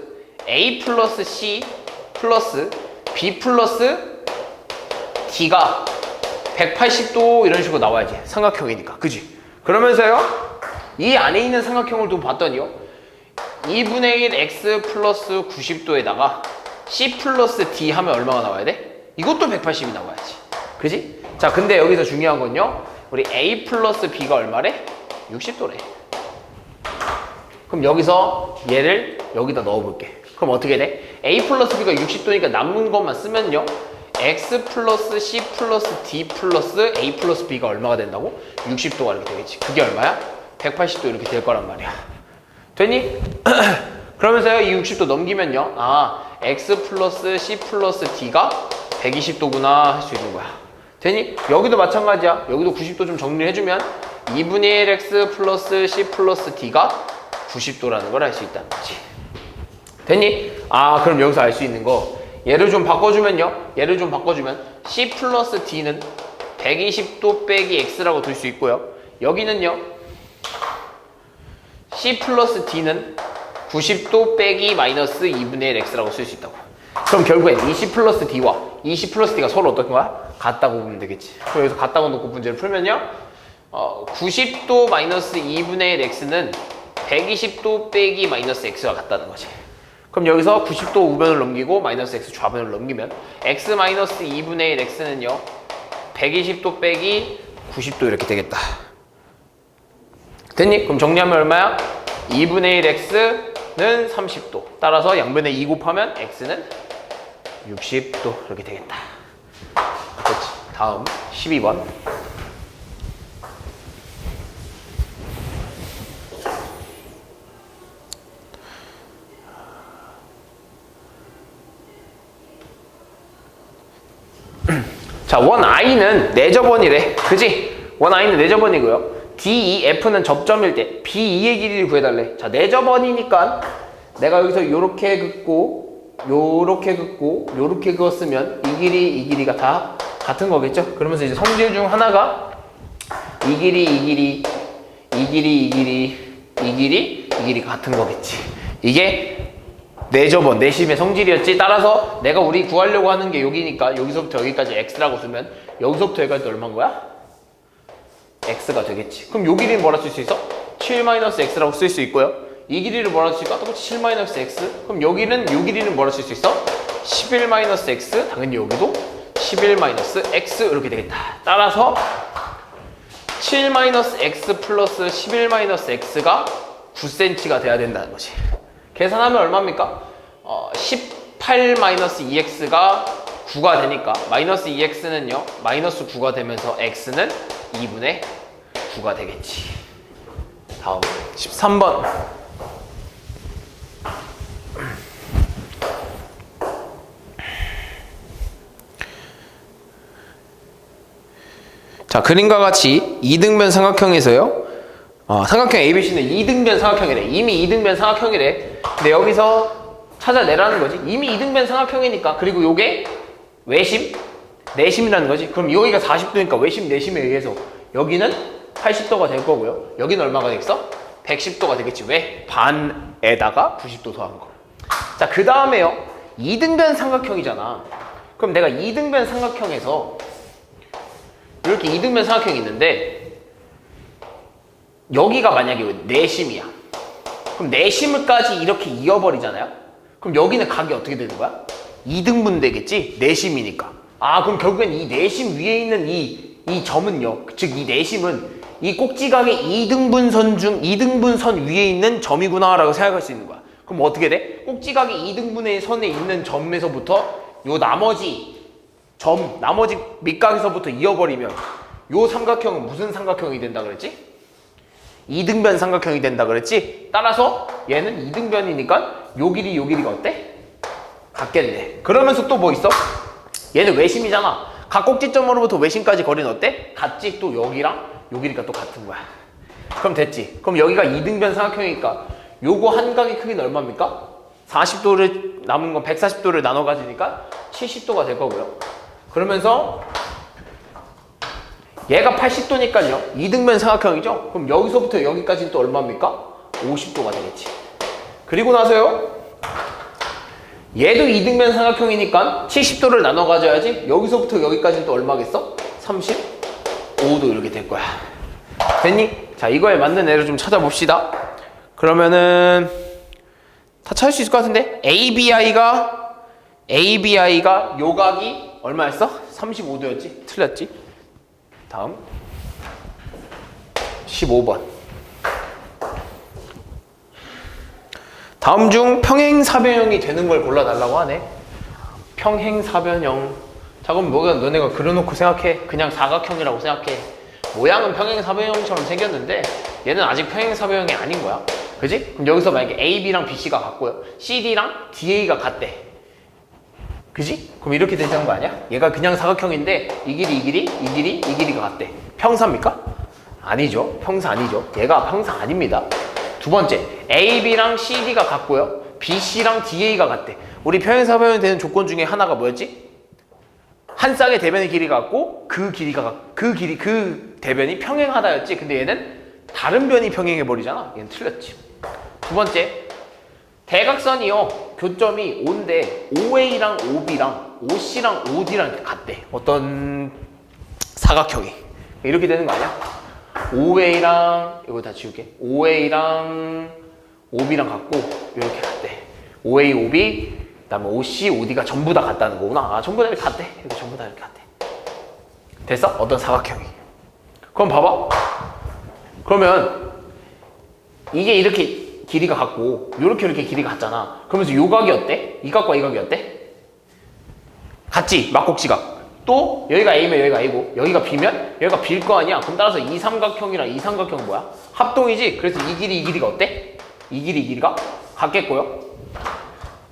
A 플러스 C 플러스 B 플러스 D가 180도 이런 식으로 나와야지. 삼각형이니까. 그지? 그러면서요 이 안에 있는 삼각형을 좀 봤더니요 2분의 1 X 플러스 90도에다가 C 플러스 D 하면 얼마가 나와야 돼? 이것도 180이 나와야지. 그지? 자, 근데 여기서 중요한 건요 우리 A 플러스 B가 얼마래? 60도래. 그럼 여기서 얘를 여기다 넣어볼게. 그럼 어떻게 돼? A 플러스 B가 60도니까 남은 것만 쓰면요 X 플러스 C 플러스 D 플러스 A 플러스 B가 얼마가 된다고? 60도가 이렇게 되겠지. 그게 얼마야? 180도 이렇게 될 거란 말이야. 됐니? 그러면서요 이 60도 넘기면요 X 플러스 C 플러스 D가 120도구나 할 수 있는 거야. 됐니? 여기도 마찬가지야. 여기도 90도 좀 정리를 해주면 2분의 1 X 플러스 C 플러스 D가 90도라는 걸 알 수 있다는 거지. 됐니? 그럼 여기서 알 수 있는 거 얘를 좀 바꿔주면요 얘를 좀 바꿔주면 C 플러스 D는 120도 빼기 X라고 둘 수 있고요. 여기는요 C 플러스 D는 90도 빼기 마이너스 2분의 1 X라고 쓸 수 있다고. 그럼 결국엔 이 C 플러스 D와 이 C 플러스 D가 서로 어떤 거야? 같다고 보면 되겠지. 그럼 여기서 같다고 놓고 문제를 풀면요 90도 마이너스 2분의 1 X는 120도 빼기 마이너스 X와 같다는 거지. 그럼 여기서 90도 우변을 넘기고 마이너스 X 좌변을 넘기면 X 마이너스 2분의 1 X는요 120도 빼기 90도 이렇게 되겠다. 됐니? 그럼 정리하면 얼마야? 2분의 1 X는 30도. 따라서 양변에 2 곱하면 X는 60도 이렇게 되겠다. 됐지? 다음 12번. 자, 원 I는 내접원이래. 그지? 원 I는 내접원이고요. DEF는 접점일 때 BE의 길이를 구해달래. 자, 내접원이니까 내가 여기서 요렇게 긋고 요렇게 긋고 요렇게 그었으면 이 길이가 다 같은 거겠죠? 그러면서 이제 성질 중 하나가 이 길이 같은 거겠지. 이게 내접원, 내심의 성질이었지. 따라서 내가 우리 구하려고 하는 게 여기니까 여기서부터 여기까지 X라고 쓰면 여기서부터 여기까지 얼마인 거야? X가 되겠지. 그럼 요 길이는 뭐라 쓸 수 있어? 7-X라고 쓸 수 있고요. 이 길이를 뭐라 쓸 수 있을까? 똑같이 7-X. 그럼 여기는 요 길이는 뭐라 쓸 수 있어? 11-X. 당연히 여기도 11-X 이렇게 되겠다. 따라서 7-X 플러스 11-X가 9cm가 돼야 된다는 거지. 계산하면 얼마입니까? 18-2x가 9가 되니까 마이너스 2x는요 마이너스 9가 되면서 x는 2분의 9가 되겠지. 다음 13번. 자, 그림과 같이 이등변 삼각형에서요. 삼각형 ABC는 이등변 삼각형이래. 이미 이등변 삼각형이래. 근데 여기서 찾아내라는 거지. 이미 이등변 삼각형이니까. 그리고 요게 외심, 내심이라는 거지. 그럼 여기가 40도니까 외심, 내심에 의해서 여기는 80도가 될 거고요. 여기는 얼마가 되겠어? 110도가 되겠지. 왜? 반에다가 90도 더한 거. 자, 그 다음에요. 이등변 삼각형이잖아. 그럼 내가 이등변 삼각형에서 이렇게 이등변 삼각형이 있는데 여기가 만약에 내심이야. 그럼 내심을까지 이렇게 이어버리잖아요. 그럼 여기는 각이 어떻게 되는 거야? 2등분 되겠지? 내심이니까. 그럼 결국엔 이 내심 위에 있는 이 점은요. 즉 이 내심은 이 꼭지각의 2등분 선 위에 있는 점이구나 라고 생각할 수 있는 거야. 그럼 어떻게 돼? 꼭지각의 2등분의 선에 있는 점에서부터 요 나머지 밑각에서부터 이어버리면 요 삼각형은 무슨 삼각형이 된다 그랬지? 이등변 삼각형이 된다 그랬지? 따라서 얘는 이등변이니까 요 길이가 어때? 같겠네. 그러면서 또 뭐 있어? 얘는 외심이잖아. 각 꼭지점으로부터 외심까지 거리는 어때? 같지? 또 여기랑 요 길이가 또 같은 거야. 그럼 됐지? 그럼 여기가 이등변 삼각형이니까 요거 한 각의 크기는 얼마입니까? 40도를 남은 건 140도를 나눠 가지니까 70도가 될 거고요. 그러면서 얘가 80도니까요. 이등변 삼각형이죠? 그럼 여기서부터 여기까지는 또 얼마입니까? 50도가 되겠지. 그리고 나서요. 얘도 이등변 삼각형이니까 70도를 나눠 가져야지. 여기서부터 여기까지는 또 얼마겠어? 35도 이렇게 될 거야. 됐니? 자, 이거에 맞는 애를 좀 찾아봅시다. 그러면은 다 찾을 수 있을 것 같은데 ABI가 요 각이 얼마였어? 35도였지? 틀렸지? 다음 15번. 다음 중 평행사변형이 되는 걸 골라달라고 하네. 평행사변형. 자, 그럼 너네가 그려놓고 생각해. 그냥 사각형이라고 생각해. 모양은 평행사변형처럼 생겼는데 얘는 아직 평행사변형이 아닌 거야. 그지? 그럼 여기서 만약에 AB랑 BC가 같고요. CD랑 DA가 같대. 그지? 그럼 이렇게 되는 거 아니야? 얘가 그냥 사각형인데 이 길이가 같대. 평사입니까? 아니죠. 평사 아니죠. 얘가 평사 아닙니다. 두 번째, AB랑 CD가 같고요. BC랑 DA가 같대. 우리 평행사변형이 되는 조건 중에 하나가 뭐였지? 한 쌍의 대변의 길이가 같고 그 대변이 평행하다였지. 근데 얘는 다른 변이 평행해버리잖아. 얘는 틀렸지. 두 번째, 대각선이요. 교점이 O인데 OA랑 OB랑 OC랑 OD랑 같대. 어떤 사각형이. 이렇게 되는 거 아니야? OA랑 이거 다 지울게. OA랑 OB랑 같고 이렇게 같대. OA, OB, 그다음에 OC, OD가 전부 다 같다는 거구나. 전부 다 이렇게 같대. 이렇게 전부 다 이렇게 같대. 됐어? 어떤 사각형이. 그럼 봐봐. 그러면 이게 이렇게 길이가 같고 이렇게 길이가 같잖아. 그러면서 요 각이 어때? 이 각과 이 각이 어때? 같지? 막꼭지각. 또 여기가 A면 여기가 A고 여기가 B면 여기가 B일 거 아니야. 그럼 따라서 이 삼각형이랑 이 삼각형은 뭐야? 합동이지? 그래서 이 길이가 어때? 이 길이가 같겠고요.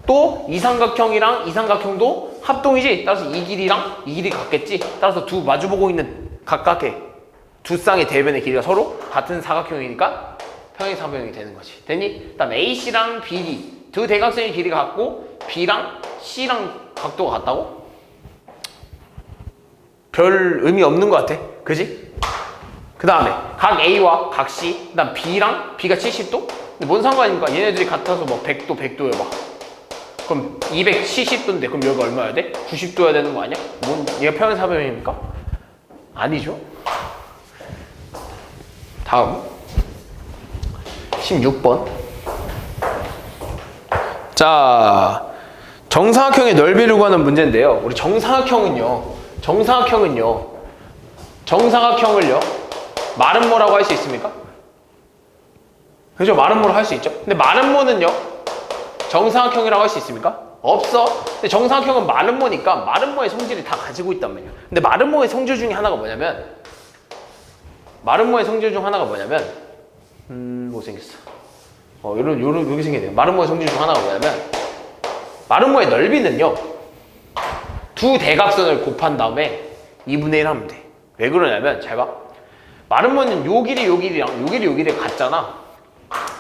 또 이 삼각형이랑 이 삼각형도 합동이지? 따라서 이 길이랑 이 길이가 같겠지? 따라서 두 마주보고 있는 각각의 두 쌍의 대변의 길이가 서로 같은 사각형이니까 평행사변형이 되는 거지. 됐니? 그 다음 AC랑 BD 두 대각선의 길이가 같고 B랑 C랑 각도가 같다고? 별 의미 없는 것 같아. 그지? 그 다음에 각 A와 각 C 그 다음 B랑 B가 70도? 근데 뭔 상관입니까? 얘네들이 같아서 뭐 100도여봐. 그럼 270도인데 그럼 여기가 얼마여야 돼? 90도여야 되는 거 아니야? 얘가 평행사변형입니까? 아니죠. 다음 16번. 자, 정사각형의 넓이를 구하는 문제인데요. 우리 정사각형을요 마름모라고 할 수 있습니까? 그죠? 마름모로 할 수 있죠. 근데 마름모는요 정사각형이라고 할 수 있습니까? 없어. 근데 정사각형은 마름모니까 마름모의 성질이 다 가지고 있단 말이야. 근데 마름모의 성질 중에 하나가 뭐냐면 못생겼어. 요렇게 생겼네요. 마름모의 성질 중 하나가 뭐냐면, 마름모의 넓이는요, 두 대각선을 곱한 다음에 2분의 1 하면 돼. 왜 그러냐면, 잘 봐. 마름모는 요 길이 요 길이랑 요 길이 요 길이 같잖아.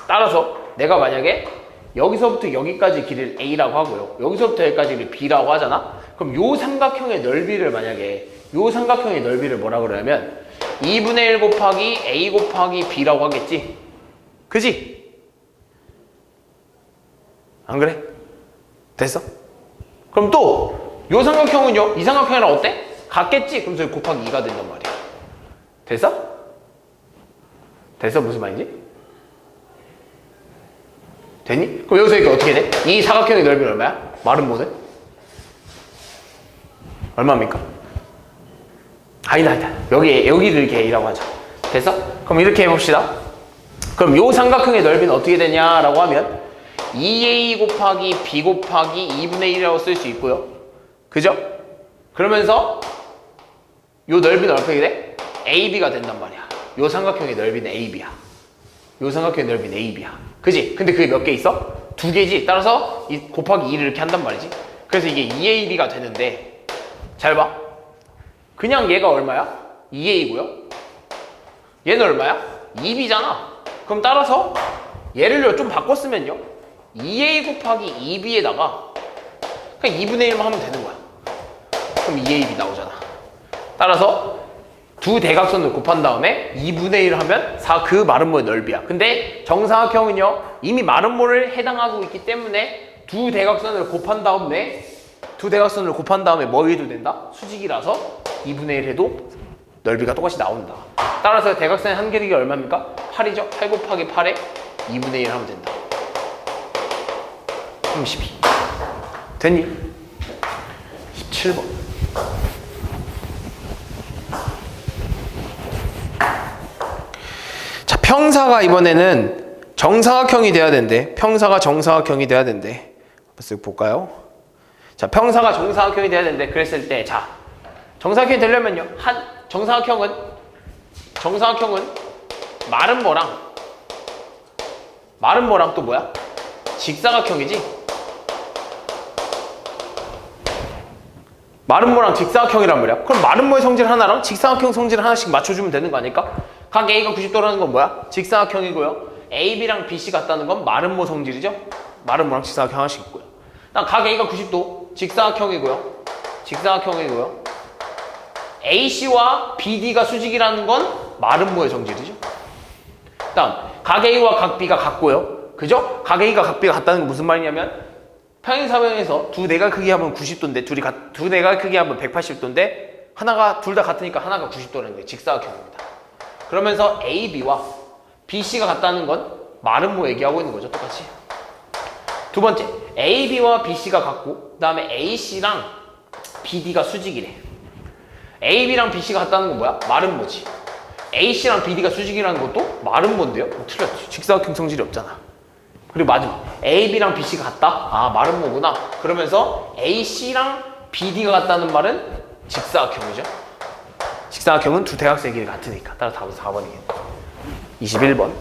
따라서 내가 만약에 여기서부터 여기까지 길이를 A라고 하고요, 여기서부터 여기까지를 B라고 하잖아. 그럼 요 삼각형의 넓이를 만약에, 요 삼각형의 넓이를 뭐라 그러냐면 2분의 1 곱하기 A 곱하기 B라고 하겠지? 그지? 안 그래? 됐어? 그럼 또 요 삼각형은요, 이 삼각형이랑 어때? 같겠지? 그럼 저기 곱하기 2가 된단 말이야. 됐어? 됐어? 무슨 말인지? 됐니? 그럼 여기서 이게 어떻게 돼? 이 사각형의 넓이는 얼마야? 마름모는? 얼마입니까? 아니다. 여기를 이렇게 A라고 하자. 됐어? 그럼 이렇게 해봅시다. 그럼 요 삼각형의 넓이는 어떻게 되냐라고 하면 2A 곱하기 B 곱하기 2분의 1이라고 쓸 수 있고요. 그죠? 그러면서 요 넓이는 어떻게 돼? AB가 된단 말이야. 요 삼각형의 넓이는 AB야. 요 삼각형의 넓이는 AB야. 그지? 근데 그게 몇 개 있어? 두 개지. 따라서 이 곱하기 2를 이렇게 한단 말이지. 그래서 이게 2AB가 되는데, 잘 봐. 그냥 얘가 얼마야? 2A고요. 얘는 얼마야? 2B잖아. 그럼 따라서 얘를 좀 바꿨으면요, 2A 곱하기 2B에다가 그냥 2분의 1만 하면 되는 거야. 그럼 2AB 나오잖아. 따라서 두 대각선을 곱한 다음에 2분의 1 하면 그 마름모의 넓이야. 근데 정사각형은요, 이미 마름모를 해당하고 있기 때문에 두 대각선을 곱한 다음에 뭐 해도 된다? 수직이라서 2분의 1 해도 넓이가 똑같이 나온다. 따라서 대각선의 한 길이가 얼마입니까? 8이죠? 8 곱하기 8에 2분의 1 하면 된다. 32. 됐니? 17번. 자, 평사가 이번에는 정사각형이 돼야 된대. 평사가 정사각형이 돼야 된대. 한번 쓱 볼까요? 자, 평사가 정사각형이 돼야 된대. 그랬을 때, 자, 정사각형이 되려면요, 정사각형은 마름모랑 또 뭐야? 직사각형이지? 마름모랑 직사각형이란 말이야. 그럼 마름모의 성질 하나랑 직사각형 성질 하나씩 맞춰주면 되는 거 아닐까? 각 A가 90도라는 건 뭐야? 직사각형이고요. AB랑 BC 같다는 건 마름모 성질이죠? 마름모랑 직사각형 하나씩 있고요. 각 A가 90도, 직사각형이고요. AC와 BD가 수직이라는 건 마름모의 성질이죠. 다음, 각 A와 각 B가 같고요. 그죠? 각 A가 각 B가 같다는 건 무슨 말이냐면, 평행사변에서 두 내각 크기 합은 90도인데 두 내각 크기 합은 180도인데 둘 다 같으니까 하나가 90도라는 거예요. 직사각형입니다. 그러면서 AB와 BC가 같다는 건 마름모 얘기하고 있는 거죠. 똑같이. 두 번째, AB와 BC가 같고 그 다음에 AC랑 BD가 수직이래. AB랑 BC가 같다는 건 뭐야? 마름모지. AC랑 BD가 수직이라는 것도 마름모인데요? 틀렸지. 직사각형 성질이 없잖아. 그리고 마지막, AB랑 BC가 같다? 아, 마름모구나. 그러면서 AC랑 BD가 같다는 말은 직사각형이죠. 직사각형은 두 대각선의 길이 같으니까. 따라서 답은 4번이겠네. 21번.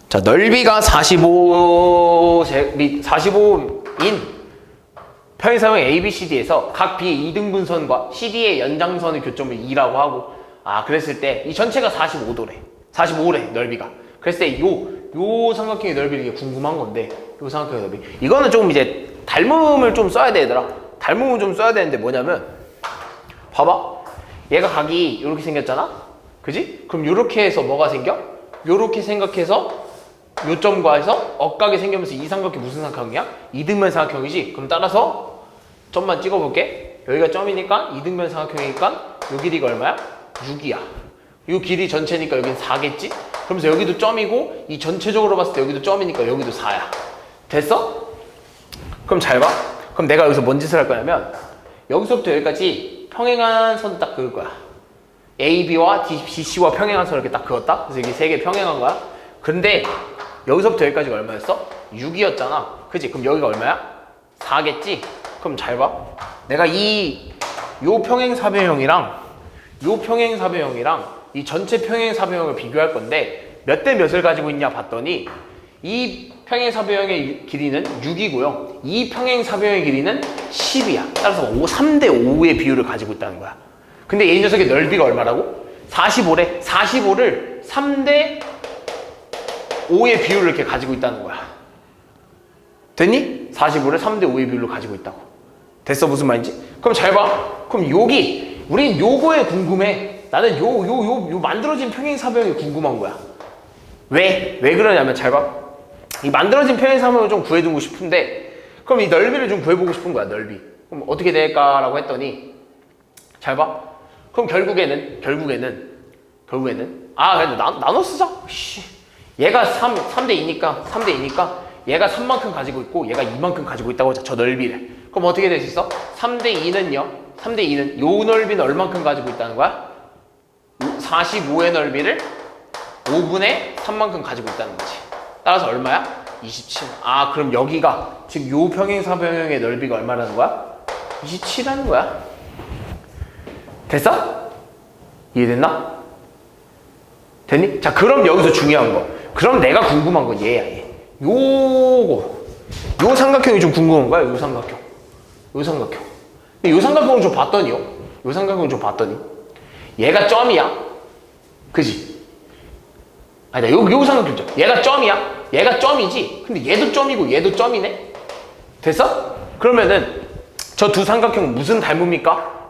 자, 넓이가 45인 평행사변 ABCD에서 각 B의 2등분선과 CD의 연장선의 교점을 2라고 하고, 그랬을 때 이 전체가 45래 넓이가. 그랬을 때 요 삼각형의 넓이를 이게 궁금한 건데, 요 삼각형의 넓이, 이거는 좀 이제 닮음을 좀 써야 돼, 얘들아. 닮음을 좀 써야 되는데 뭐냐면, 봐봐, 얘가 각이 이렇게 생겼잖아. 그지? 그럼 요렇게 해서 뭐가 생겨? 요렇게 생각해서 요점과 해서 억각이 생기면서 이 삼각형이 무슨 삼각형이야? 이등변 삼각형이지? 그럼 따라서 점만 찍어볼게. 여기가 점이니까 이등변 삼각형이니까 요 길이가 얼마야? 6이야. 요 길이 전체니까 여긴 4겠지? 그러면서 여기도 점이고 이 전체적으로 봤을 때 여기도 점이니까 여기도 4야. 됐어? 그럼 잘 봐. 그럼 내가 여기서 뭔 짓을 할 거냐면 여기서부터 여기까지 평행한 선을 딱 그을 거야. AB와 DC와 평행한 선을 이렇게 딱 그었다. 그래서 여기 3개 평행한 거야. 근데 여기서부터 여기까지가 얼마였어? 6이었잖아. 그치? 그럼 여기가 얼마야? 4겠지? 그럼 잘 봐. 내가 요 평행사변형이랑 요 평행사변형이랑 이 전체 평행사변형을 비교할 건데 몇 대 몇을 가지고 있냐 봤더니 이 평행사변형의 길이는 6이고요. 이 평행사변형의 길이는 10이야. 따라서 3대 5의 비율을 가지고 있다는 거야. 근데 이 녀석의 넓이가 얼마라고? 45래. 45를 3대 5의 비율을 이렇게 가지고 있다는 거야. 됐니? 45를 3대 5의 비율로 가지고 있다고. 됐어? 무슨 말인지? 그럼 잘 봐. 그럼 여기 우린 요거에 궁금해. 나는 요 만들어진 평행사변형이 궁금한 거야. 왜 그러냐면 잘 봐. 이 만들어진 평행사변형을 좀 구해두고 싶은데 그럼 이 넓이를 좀 구해보고 싶은 거야. 넓이. 그럼 어떻게 될까라고 했더니 잘 봐. 그럼 결국에는 그래도 나눠 쓰자. 얘가 3대2니까 얘가 3만큼 가지고 있고 얘가 2만큼 가지고 있다고 하자. 저 넓이를. 그럼 어떻게 될 수 있어? 3대2는 요 넓이는 얼만큼 가지고 있다는 거야? 45의 넓이를 5분의 3만큼 가지고 있다는 거지. 따라서 얼마야? 27. 아, 그럼 여기가 지금 요 평행사변형의 넓이가 얼마라는 거야? 27이라는 거야. 됐어? 이해됐나? 됐니? 자, 그럼 여기서 중요한 거. 그럼 내가 궁금한 건 얘야, 얘. 요 삼각형이 좀 궁금한 거야, 요 삼각형. 근데 요 삼각형을 좀 봤더니. 얘가 점이야. 그지? 아니다, 요 삼각형 점. 얘가 점이야. 얘가 점이지. 근데 얘도 점이고 얘도 점이네? 됐어? 그러면은 저 두 삼각형은 무슨 닮음입니까?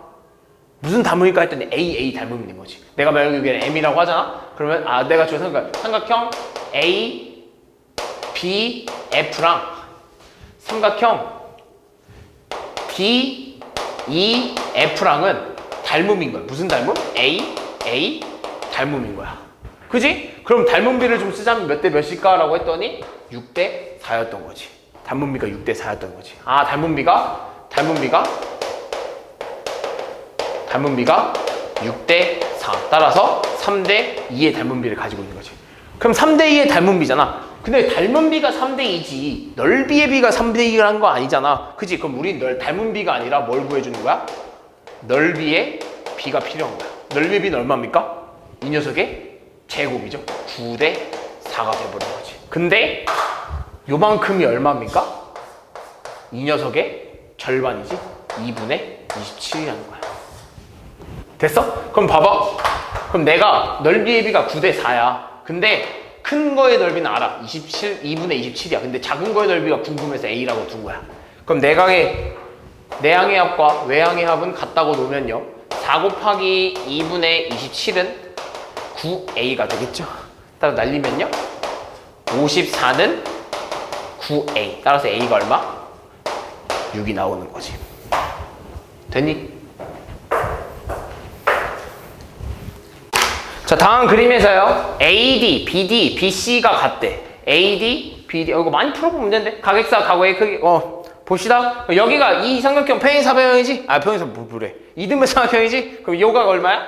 했더니 A 닮음이 있는 거지. 내가 만약에 여기는 M이라고 하잖아? 그러면 내가 저 삼각형 A, B, F랑 삼각형 D, E, F랑은 닮음인 거야. 무슨 닮음? A 닮음인 거야. 그지? 그럼 닮음비를 좀 쓰자면 몇 대 몇일까라고 했더니 6대 4였던 거지. 닮음비가 6대 4였던 거지. 닮음비가 6대 4. 따라서 3대 2의 닮음비를 가지고 있는 거지. 그럼 3대 2의 닮음비잖아. 근데 닮음비가 3대 2지 넓이의 비가 3대 2라는 거 아니잖아. 그치? 그럼 우린 닮음비가 아니라 뭘 구해주는 거야? 넓이의 비가 필요한 거야. 넓이의 비는 얼마입니까? 이 녀석의 제곱이죠. 9대 4가 돼버린 거지. 근데 요만큼이 얼마입니까? 이 녀석의 절반이지. 2분의 27이라는 거야. 됐어? 그럼 봐봐. 그럼 내가 넓이의 비가 9대 4야. 근데 큰 거의 넓이는 알아. 2분의 27이야. 근데 작은 거의 넓이가 궁금해서 A라고 둔 거야. 그럼 내항의 합과 외항의 합은 같다고 놓으면요. 4 곱하기 2분의 27은 9A가 되겠죠. 따라서 날리면요. 54는 9A. 따라서 A가 얼마? 6이 나오는 거지. 됐니? 자, 다음 그림에서요. AD, BD, BC가 같대. AD, BD. 이거 많이 풀어보면 되는데. 각액사, 각오의 크기. 봅시다. 여기가 이 삼각형 평행사변형이지? 평행사변형 뭐래? 이등변 삼각형이지? 그럼 요각 얼마야?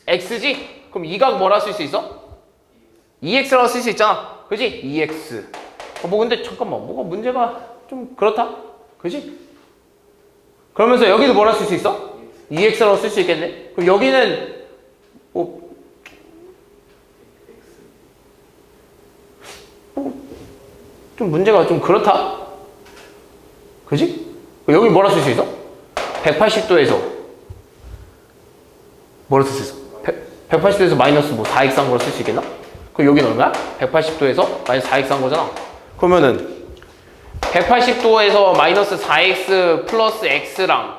X지? 그럼 이 각 뭐라 쓸 수 있어? EX라고 쓸 수 있잖아. 그지? EX. 근데 잠깐만. 뭐가 문제가 좀 그렇다? 그지? 그러면서 여기도 뭐라 쓸 수 있어? EX라고 쓸 수 있겠네? 그럼 여기는 좀 문제가 좀 그렇다? 그지? 여기 뭐라 쓸 수 있어? 180도에서 뭐라 쓸 수 있어? 180도에서 마이너스 4x 한 거로 쓸 수 있겠나? 그럼 여기는 얼마야? 180도에서 마이너스 4x 한 거잖아. 그러면은 180도에서 마이너스 4x 플러스 x랑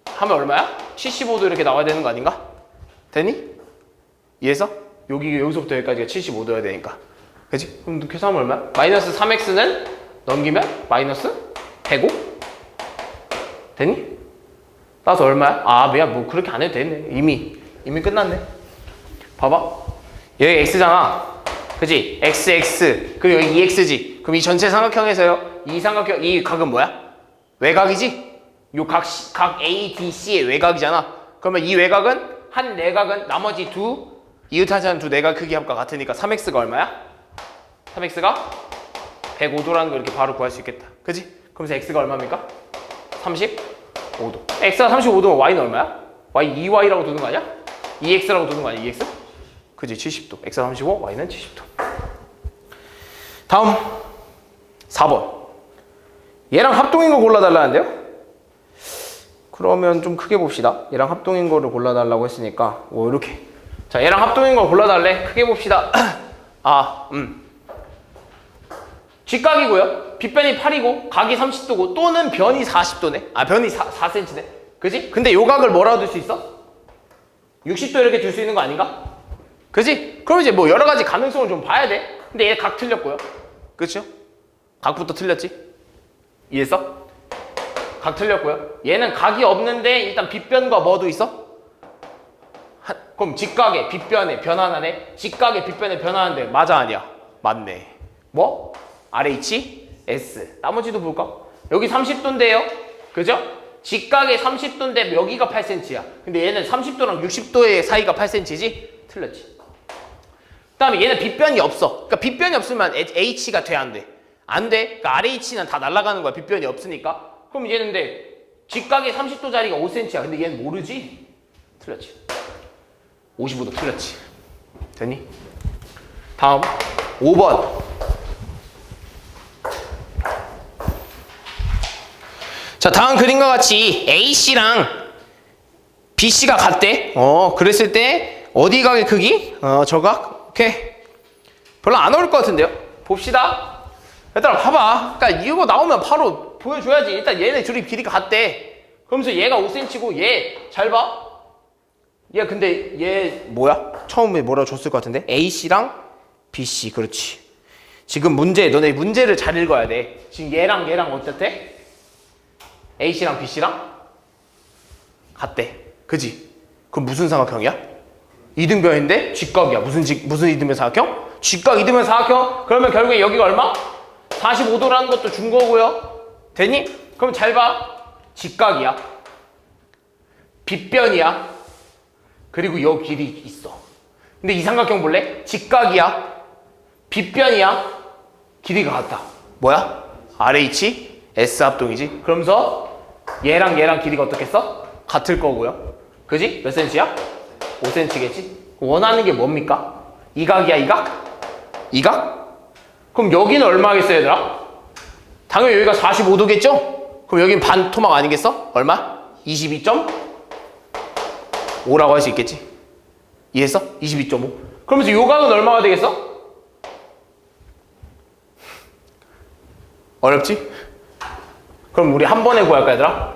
하면 얼마야? 75도 이렇게 나와야 되는 거 아닌가? 되니? 이해했어? 여기서부터 여기까지가 75도여야 되니까. 그치? 그럼 계산하면 얼마야? 마이너스 3x는 넘기면 마이너스 105? 되니? 따라서 얼마야? 미안, 뭐 그렇게 안 해도 되네. 이미 끝났네. 봐봐. 여기 x잖아. 그치? x, 그리고 여기 2x지. 그럼 이 전체 삼각형에서요. 이 각은 뭐야? 외곽이지? 요 각 ADC의 외곽이잖아. 그러면 이 외곽은 한 내각은 나머지 이웃하자는 두 내각 크기 합과 같으니까 3x가 얼마야? 3x가 105도라는 거 이렇게 바로 구할 수 있겠다. 그치? 그러면서 x가 얼마입니까? 35도. x가 35도면 y는 얼마야? y 2y라고 두는 거 아니야? 2x라고 두는 거 아니야? 2x? 그지 70도. x가 35, y는 70도. 다음 4번. 얘랑 합동인 거 골라달라는데요? 그러면 좀 크게 봅시다. 얘랑 합동인 거를 골라달라고 했으니까 이렇게. 자, 얘랑 합동인 걸 골라달래. 크게 봅시다. 뒷각이고요. 빗변이 8이고 각이 30도고 또는 변이 40도네. 변이 4cm네. 그지? 근데 요 각을 뭐라고 둘 수 있어? 60도 이렇게 둘 수 있는 거 아닌가? 그지? 그럼 이제 뭐 여러 가지 가능성을 좀 봐야 돼. 근데 얘 각 틀렸고요. 그렇죠? 각부터 틀렸지? 이해했어? 각 틀렸고요. 얘는 각이 없는데 일단 빗변과 뭐도 있어? 그럼 직각에 빗변에 변환하네. 직각에 빗변에 변환하는데 맞아 아니야? 맞네. 뭐? RH, S. 나머지도 볼까? 여기 30도인데요. 그죠? 직각에 30도인데 여기가 8cm야. 근데 얘는 30도랑 60도의 사이가 8cm지? 틀렸지. 그 다음에 얘는 빗변이 없어. 그러니까 빗변이 없으면 H가 돼, 안 돼? 안 돼. 그러니까 RH는 다 날아가는 거야. 빗변이 없으니까. 그럼 얘는 근데 직각에 30도 자리가 5cm야. 근데 얘는 모르지? 틀렸지. 55도 틀렸지. 됐니? 다음 5번. 자, 다음 그림과 같이 AC랑 BC가 같대. 그랬을 때 어디 각의 크기? 저각? 오케이. 별로 안 어려울 것 같은데요? 봅시다. 얘들아 봐봐. 그러니까 이거 나오면 바로 보여줘야지. 일단 얘네 둘이 길이가 같대. 그러면서 얘가 5cm고 얘 잘 봐. 얘 근데 얘 뭐야? 처음에 뭐라고 줬을 것 같은데? AC랑 BC. 그렇지. 지금 너네 문제를 잘 읽어야 돼. 지금 얘랑 어땠대? AC랑 BC랑 같대. 그지? 그럼 무슨 삼각형이야? 이등변인데 직각이야. 무슨 이등변 삼각형? 직각 이등변 삼각형? 그러면 결국에 여기가 얼마? 45도라는 것도 준 거고요. 되니? 그럼 잘 봐. 직각이야. 빗변이야. 그리고 요 길이 있어. 근데 이 삼각형 볼래? 직각이야. 빗변이야. 길이가 같다. 뭐야? RH, S 합동이지. 그러면서 얘랑 길이가 어떻겠어? 같을 거고요. 그지? 몇 cm야? 5cm겠지? 원하는 게 뭡니까? 이 각이야, 이 각? 이 각? 그럼 여기는 얼마겠어, 얘들아? 당연히 여기가 45도겠죠? 그럼 여긴 반 토막 아니겠어? 얼마? 22.5라고 할 수 있겠지? 이해했어? 22.5. 그러면서 요 각은 얼마가 되겠어? 어렵지? 그럼 우리 한 번에 구할까, 얘들아?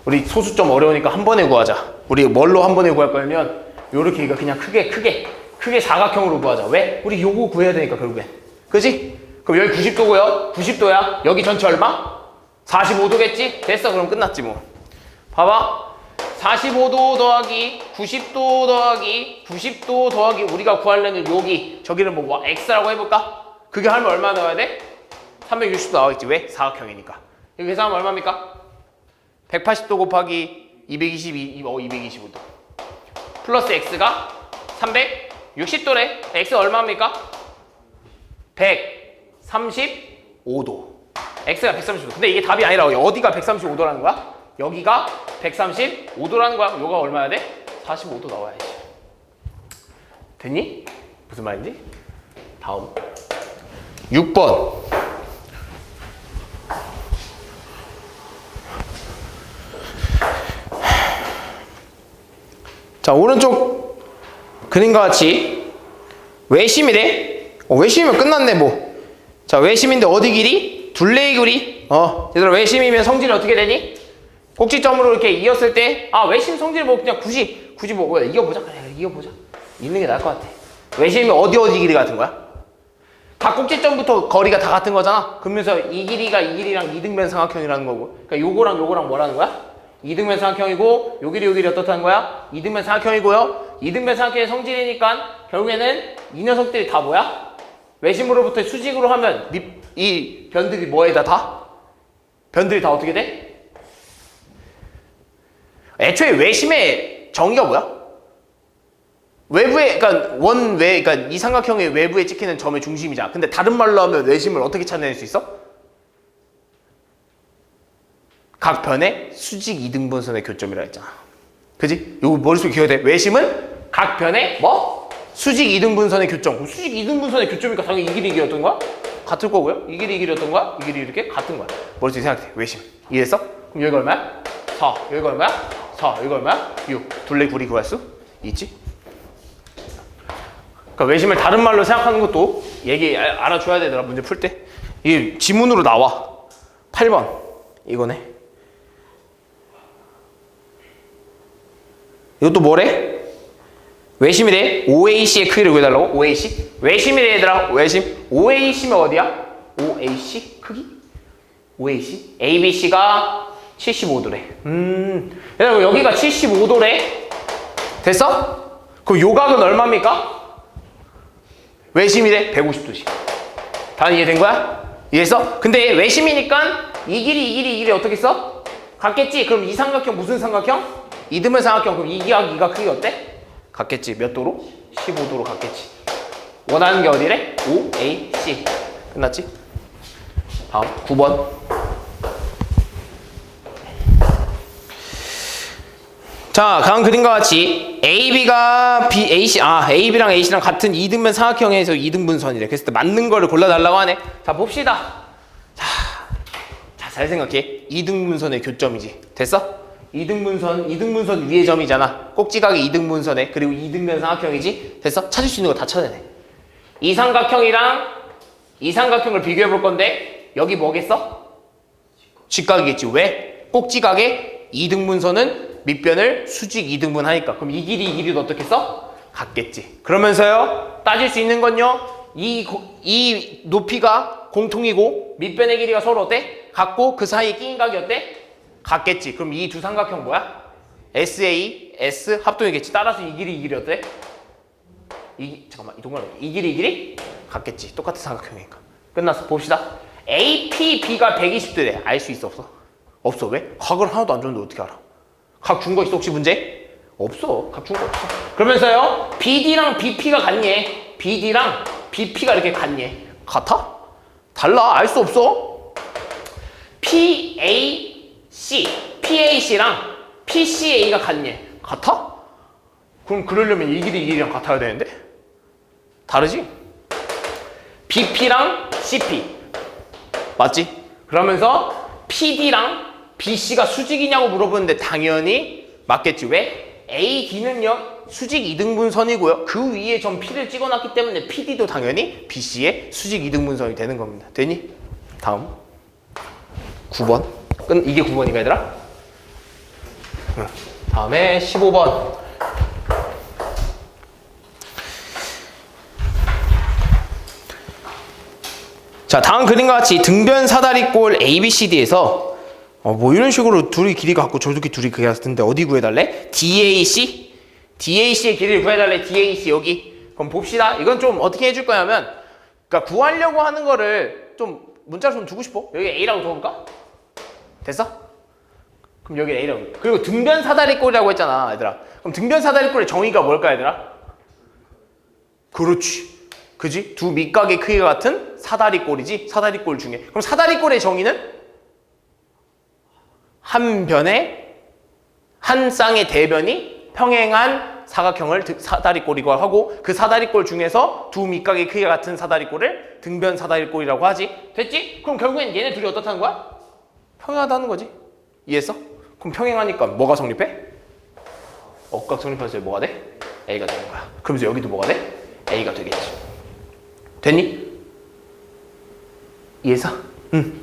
우리 소수 좀 어려우니까 한 번에 구하자. 우리 뭘로 한 번에 구할 거냐면 요렇게 이거 그냥 크게 사각형으로 구하자. 왜? 우리 요거 구해야 되니까 결국엔. 그지? 그럼 여기 90도고요. 90도야. 여기 전체 얼마? 45도겠지? 됐어. 그럼 끝났지 뭐. 봐봐. 45도 더하기 90도 더하기 90도 더하기 우리가 구하려는 여기 저기를 뭐 X라고 해볼까? 그게 하면 얼마 나와야 돼? 360도 나와있지. 왜? 사각형이니까. 여기 계산하면 얼마입니까? 180도 곱하기 225도 플러스 X가 360도래. X 얼마입니까? 135도. X가 135도. 근데 이게 답이 아니라 어디가 135도라는 거야? 여기가 135도라는 거야. 요가 얼마야 돼? 45도 나와야지. 됐니? 무슨 말인지? 다음 6번. 자, 오른쪽 그림과 같이 외심이래. 외심이면 끝났네 뭐. 자, 외심인데 어디 길이? 둘레의 길이. 얘들아 외심이면 성질이 어떻게 되니? 꼭지점으로 이렇게 이었을 때 외심 성질 뭐 그냥 굳이 뭐 이어보자. 그래 이어보자. 있는 게 나을 것 같아. 외심이면 어디 길이 같은 거야? 각 꼭지점부터 거리가 다 같은 거잖아. 그러면서 이 길이가 이 길이랑 이등변 삼각형이라는 거고. 그러니까 요거랑 뭐라는 거야? 이등변 삼각형이고 요 길이 어떻다는 거야? 이등변 삼각형이고요. 이등변 삼각형의 성질이니까 결국에는 이 녀석들이 다 뭐야? 외심으로부터 수직으로 하면 이 변들이 뭐에다 다? 변들이 다 어떻게 돼? 애초에 외심의 정의가 뭐야? 외부에 그러니까 이 삼각형의 외부에 찍히는 점의 중심이잖아. 근데 다른 말로 하면 외심을 어떻게 찾아낼 수 있어? 각 변의 수직 이등분선의 교점이라 했잖아. 그지? 요거 머릿속에 기억해야 돼. 외심은 각 변의 뭐? 수직 이등분선의 교점. 그럼 수직 이등분선의 교점이니까 당연히 이 길이 이 길이었던 거야? 같을 거고요. 이 길이 이 길이었던 거야? 이 길이 이렇게 같은 거야. 머릿속에 생각해. 외심. 이해했어? 그럼 여기가 얼마야? 4. 여기가 얼마야? 4. 여기가 얼마야? 6. 둘레 구리 구할 수 있지? 그러니까 외심을 다른 말로 생각하는 것도 알아줘야 되더라. 문제 풀 때. 이게 지문으로 나와. 8번. 이거네. 이것도 뭐래? 외심이래. OAC의 크기를 구해달라고? OAC? 외심이래 얘들아. 외심. OAC면 어디야? OAC 크기? OAC? ABC가 75도래. 얘들아 여기가 75도래. 됐어? 그럼 요각은 얼마입니까? 외심이래. 150도씩. 다 이해된 거야? 이해했어? 근데 외심이니까 이 길이 어떻게 써? 같겠지? 그럼 이 삼각형 무슨 삼각형? 이등분 삼각형. 그럼 이 기각 크기 어때? 같겠지. 몇 도로? 15도로 같겠지. 원하는 게 어디래? O, A, C. 끝났지? 다음 9번. 자, 다음 그림과 같이 AB가 AB랑 AC랑 같은 이등변 삼각형에서 이등분선이래. 그랬을 때 맞는 거를 골라달라고 하네. 자, 봅시다. 자, 잘 생각해. 이등분선의 교점이지. 됐어? 이등분선 위의 점이잖아. 꼭지각의 이등분선에. 그리고 이등변 삼각형이지. 됐어? 찾을 수 있는 거 다 찾아내. 이 삼각형이랑 이 삼각형을 비교해 볼 건데 여기 뭐겠어? 직각이겠지. 왜? 꼭지각의 이등분선은 밑변을 수직 이등분 하니까. 그럼 이 길이도 어떻게 써? 같겠지. 그러면서요, 따질 수 있는 건요, 이 높이가 공통이고 밑변의 길이가 서로 어때? 같고 그 사이에 끼인 각이 어때? 같겠지. 그럼 이 두 삼각형 뭐야? SA, S 합동이겠지. 따라서 이 길이 어때? 잠깐만, 이 동그라미. 이 길이 같겠지. 똑같은 삼각형이니까. 끝났어. 봅시다. APB가 120도래. 알 수 있어, 없어? 없어. 왜? 각을 하나도 안 줬는데 어떻게 알아? 각 준 거 있어 혹시 문제? 없어. 각 준 거 없어. 그러면서요, BD랑 BP가 같니? BD랑 BP가 이렇게 같니? 같아? 달라. 알 수 없어. PAC랑 PCA가 같니? 같아? 그럼 그러려면 이 길이랑 같아야 되는데? 다르지? BP랑 CP 맞지? 그러면서 PD랑 BC가 수직이냐고 물어보는데 당연히 맞겠지. 왜? AD는요 수직 이등분선이고요. 그 위에 점 P를 찍어놨기 때문에 PD도 당연히 BC의 수직 이등분선이 되는 겁니다. 되니? 다음 9번. 이게 9번인가 얘들아? 다음에 15번. 자, 다음 그림과 같이 등변 사다리꼴 ABCD에서 뭐 이런 식으로 둘이 길이가 같고 저렇게 둘이 길이가 같은데 어디 구해달래? DAC? DAC의 길이를 구해달래. DAC 여기. 그럼 봅시다. 이건 좀 어떻게 해줄 거냐면, 그러니까 구하려고 하는 거를 좀 문자로 좀 두고 싶어. 여기 A라고 적을까? 됐어? 그럼 여기 A라고. 그리고 등변 사다리꼴이라고 했잖아, 얘들아. 그럼 등변 사다리꼴의 정의가 뭘까, 얘들아? 그렇지. 그지? 두 밑각의 크기가 같은 사다리꼴이지. 사다리꼴 중에. 그럼 사다리꼴의 정의는? 한 변에 한 쌍의 대변이 평행한 사각형을 사다리꼴이라고 하고, 그 사다리꼴 중에서 두 밑각의 크기가 같은 사다리꼴을 등변 사다리꼴이라고 하지. 됐지? 그럼 결국엔 얘네 둘이 어떻다는 거야? 평행하다는 거지. 이해했어? 그럼 평행하니까 뭐가 성립해? 억각 성립해서 뭐가 돼? A가 되는 거야. 그러면서 여기도 뭐가 돼? A가 되겠지. 됐니? 이해했어? 응.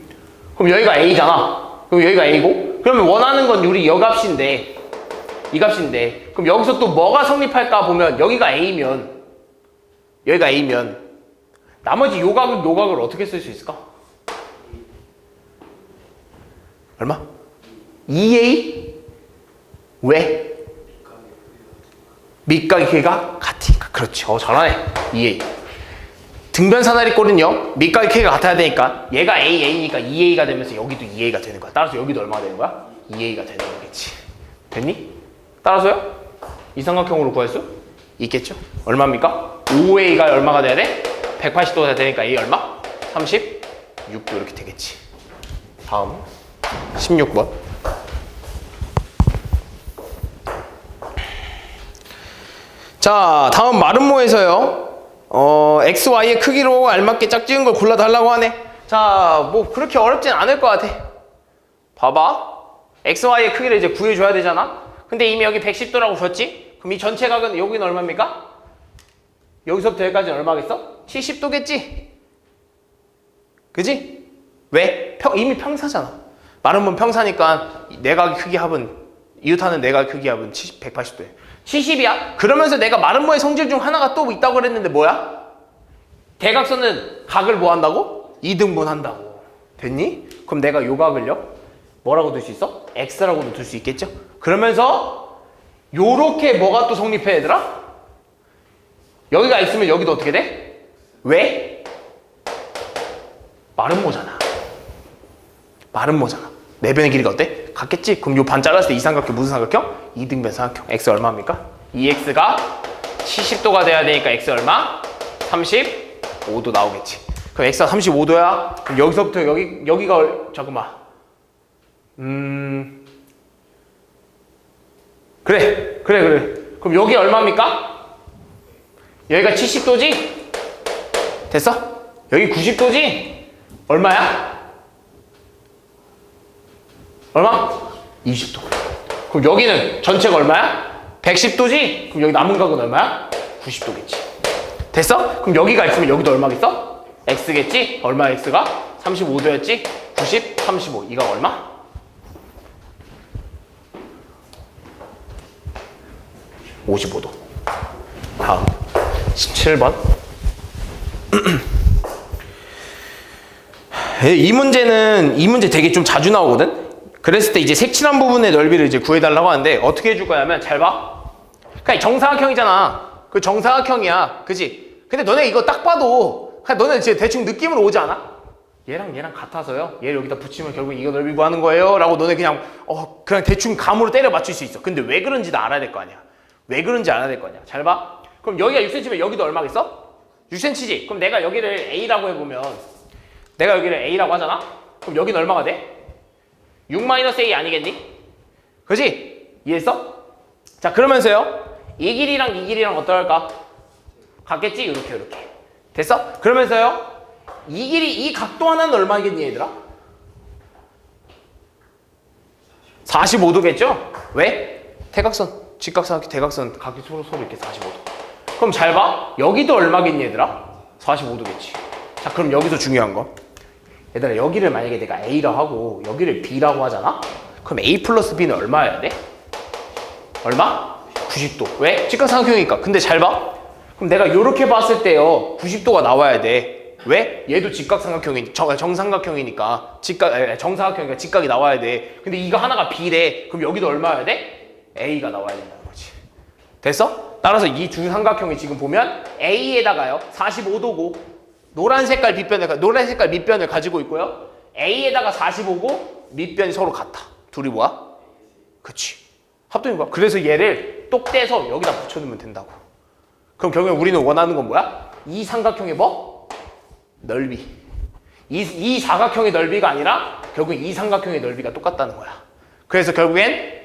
그럼 여기가 A잖아. 그럼 여기가 A고, 그러면 원하는 건 우리 여 값인데, 이 값인데, 그럼 여기서 또 뭐가 성립할까 보면 여기가 A면, 여기가 A면 나머지 요각을 어떻게 쓸 수 있을까? 얼마? 2A? 왜? 밑각의 크기가 같으니까. 그렇지. 잘하네. 2A. 등변 사다리꼴은요, 밑각의 크기가 같아야 되니까 얘가 A니까 2A가 되면서 여기도 2A가 되는 거야. 따라서 여기도 얼마가 되는 거야? 2A가 되는 거겠지. 됐니? 따라서요, 이 삼각형으로 구할 수 있겠죠? 얼마입니까? 5A가 얼마가 돼야 돼? 180도가 돼야 되니까 A 얼마? 36도 이렇게 되겠지. 다음 16번. 자, 다음 마름모에서요. x, y의 크기로 알맞게 짝지은 걸 골라달라고 하네. 자, 뭐 그렇게 어렵진 않을 것 같아. 봐봐. x, y의 크기를 이제 구해줘야 되잖아. 근데 이미 여기 110도라고 줬지? 그럼 이 전체 각은 여기는 얼마입니까? 여기서부터 여기까지는 얼마겠어? 70도겠지? 그지? 왜? 이미 평사잖아. 마름모는 평사니까 내각 크기 합은, 이웃하는 내각 크기 합은 180도야. 70이야? 그러면서 내가 마름모의 성질 중 하나가 또 있다고 그랬는데 뭐야? 대각선은 각을 뭐 한다고? 2등분 한다고. 됐니? 그럼 내가 요 각을요? 뭐라고 둘 수 있어? X라고도 둘 수 있겠죠? 그러면서 요렇게 뭐가 또 성립해 얘들아? 여기가 있으면 여기도 어떻게 돼? 왜? 마름모잖아. 마름모잖아. 네 변의 길이가 어때? 같겠지? 그럼 요 반 잘랐을 때 이 삼각형 무슨 삼각형? 2등변 삼각형. X 얼마입니까? 2X가 70도가 돼야 되니까 X 얼마? 35도 나오겠지. 그럼 X가 35도야? 그럼 여기서부터 여기가 잠깐만. 그래. 그럼 여기 얼마입니까? 여기가 70도지? 됐어? 여기 90도지? 얼마야? 얼마? 20도. 그럼 여기는 전체가 얼마야? 110도지? 그럼 여기 남은 각은 얼마야? 90도겠지. 됐어? 그럼 여기가 있으면 여기도 얼마겠어? X겠지? 얼마 X가? 35도였지? 90, 35. 이가 얼마? 55도. 다음 17번. 이 문제 되게 좀 자주 나오거든? 그랬을 때 이제 색칠한 부분의 넓이를 이제 구해달라고 하는데 어떻게 해줄 거냐면 잘 봐. 그냥 정사각형이잖아. 그 정사각형이야. 그지? 근데 너네 이거 딱 봐도 그냥 너네 이제 대충 느낌으로 오지 않아? 얘랑 같아서요. 얘를 여기다 붙이면 결국 이거 넓이 구하는 거예요. 라고 너네 그냥 대충 감으로 때려 맞출 수 있어. 근데 왜 그런지도 알아야 될 거 아니야. 왜 그런지 알아야 될 거 아니야. 잘 봐. 그럼 여기가 6cm면 여기도 얼마겠어? 6cm지. 그럼 내가 여기를 A라고 해보면 내가 여기를 A라고 하잖아? 그럼 여기는 얼마가 돼? 6-A 아니겠니? 그지? 이해했어? 자, 그러면서요. 이 길이랑 어떨까? 같겠지? 이렇게. 됐어? 그러면서요. 이 각도 하나는 얼마겠니, 얘들아? 45도겠죠? 왜? 대각선, 직각삼각형, 대각선 각이 서로 이렇게 45도. 그럼 잘 봐. 여기도 얼마겠니, 얘들아? 45도겠지. 자, 그럼 여기서 중요한 거. 얘들아, 여기를 만약에 내가 A라고 하고 여기를 B라고 하잖아? 그럼 A 플러스 B는 얼마여야 돼? 얼마? 90도. 왜? 직각삼각형이니까. 근데 잘 봐. 그럼 내가 이렇게 봤을 때요 90도가 나와야 돼. 왜? 얘도 정삼각형이니까 정사각형이니까 직각이 나와야 돼. 근데 이거 하나가 B래. 그럼 여기도 얼마여야 돼? A가 나와야 된다는 거지. 됐어? 따라서 이 두 삼각형이 지금 보면 A에다가요 45도고 노란 색깔 밑변을 가지고 있고요. A에다가 45고 밑변이 서로 같아. 둘이 뭐야? 그치. 합동인 거야. 그래서 얘를 똑 떼서 여기다 붙여두면 된다고. 그럼 결국에 우리는 원하는 건 뭐야? 이 삼각형의 뭐? 넓이. 이 사각형의 넓이가 아니라 결국 이 삼각형의 넓이가 똑같다는 거야. 그래서 결국엔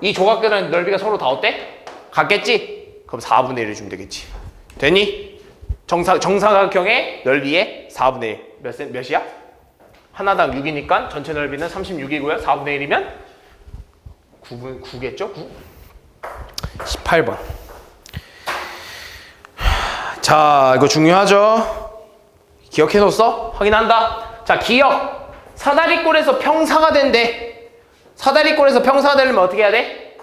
이 조각들의 넓이가 서로 다 어때? 같겠지? 그럼 4분의 1을 주면 되겠지. 됐니? 정사각형의 넓이의 4분의 1. 몇이야? 하나당 6이니까 전체 넓이는 36이고요. 4분의 1이면 9겠죠? 9? 18번. 자, 이거 중요하죠? 기억해뒀어? 확인한다. 자, 기억. 사다리꼴에서 평사가 된대. 사다리꼴에서 평사가 되려면 어떻게 해야 돼?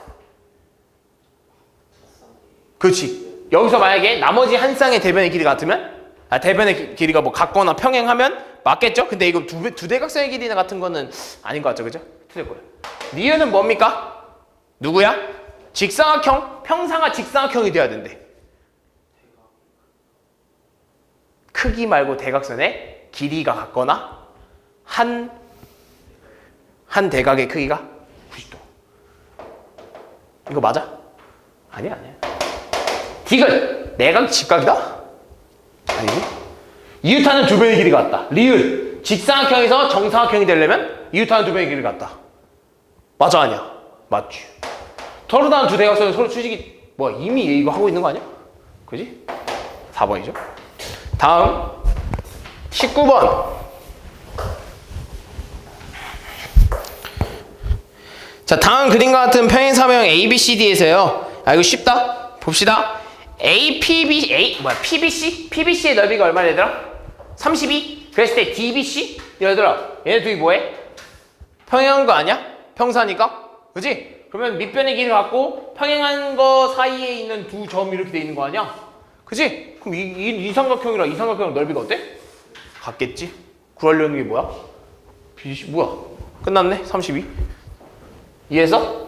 그렇지. 여기서 만약에 나머지 한 쌍의 대변의 길이가 같으면 대변의 길이가 뭐 같거나 평행하면 맞겠죠? 근데 이거 두 대각선의 길이 같은 거는 아닌 것 같죠? 그죠? 틀릴 거예요. 니은은 뭡니까? 누구야? 직사각형, 평사가 직사각형이 돼야 된대. 크기 말고 대각선의 길이가 같거나 한 대각의 크기가 90도. 이거 맞아? 아니야. 디귿, 내각 직각이다? 아니지. 이웃하는 두 변의 길이가 같다. 리을, 직사각형에서 정사각형이 되려면 이웃하는 두 변의 길이가 같다. 맞아, 아니야? 맞지. 서로 다른 두 대각선은 서로 수직이 뭐야 이미 이거 하고 있는 거 아니야? 그지? 4번이죠. 다음 19번. 자, 다음 그림과 같은 평행사변 ABCD에서요. 아, 이거 쉽다. 봅시다. PBC? PBC의 넓이가 얼마나 얘들아? 32? 그랬을 때 DBC? 얘들아, 얘네 둘이 뭐해? 평행한 거 아니야? 평사니까? 그지? 그러면 밑변의 길이를 갖고 평행한 거 사이에 있는 두 점이 이렇게 돼 있는 거 아니야? 그지? 그럼 이 삼각형이랑 이 삼각형 넓이가 어때? 같겠지? 구하려는 게 뭐야? BC 뭐야? 끝났네? 32. 이해해서?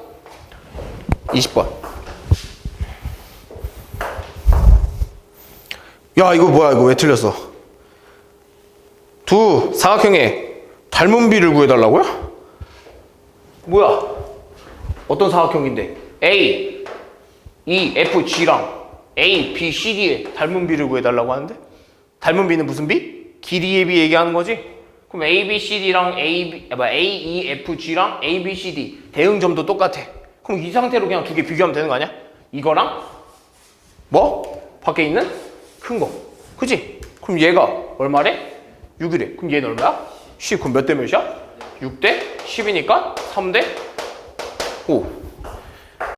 20번. 야, 이거 뭐야? 이거 왜 틀렸어? 두 사각형의 닮은 비를 구해달라고요? 뭐야? 어떤 사각형인데? A, E, F, G랑 A, B, C, D의 닮은 비를 구해달라고 하는데? 닮은 비는 무슨 비? 길이의 비 얘기하는 거지? 그럼 A, B, C, D랑 A, E, F, G랑 A, B, C, D 대응점도 똑같아. 그럼 이 상태로 그냥 두 개 비교하면 되는 거 아니야? 이거랑 뭐? 밖에 있는 큰 거. 그지? 그럼 얘가 얼마래? 6이래. 그럼 얘는 얼마야? 10. 그럼 몇 대 몇이야? 6대 10이니까 3대 5.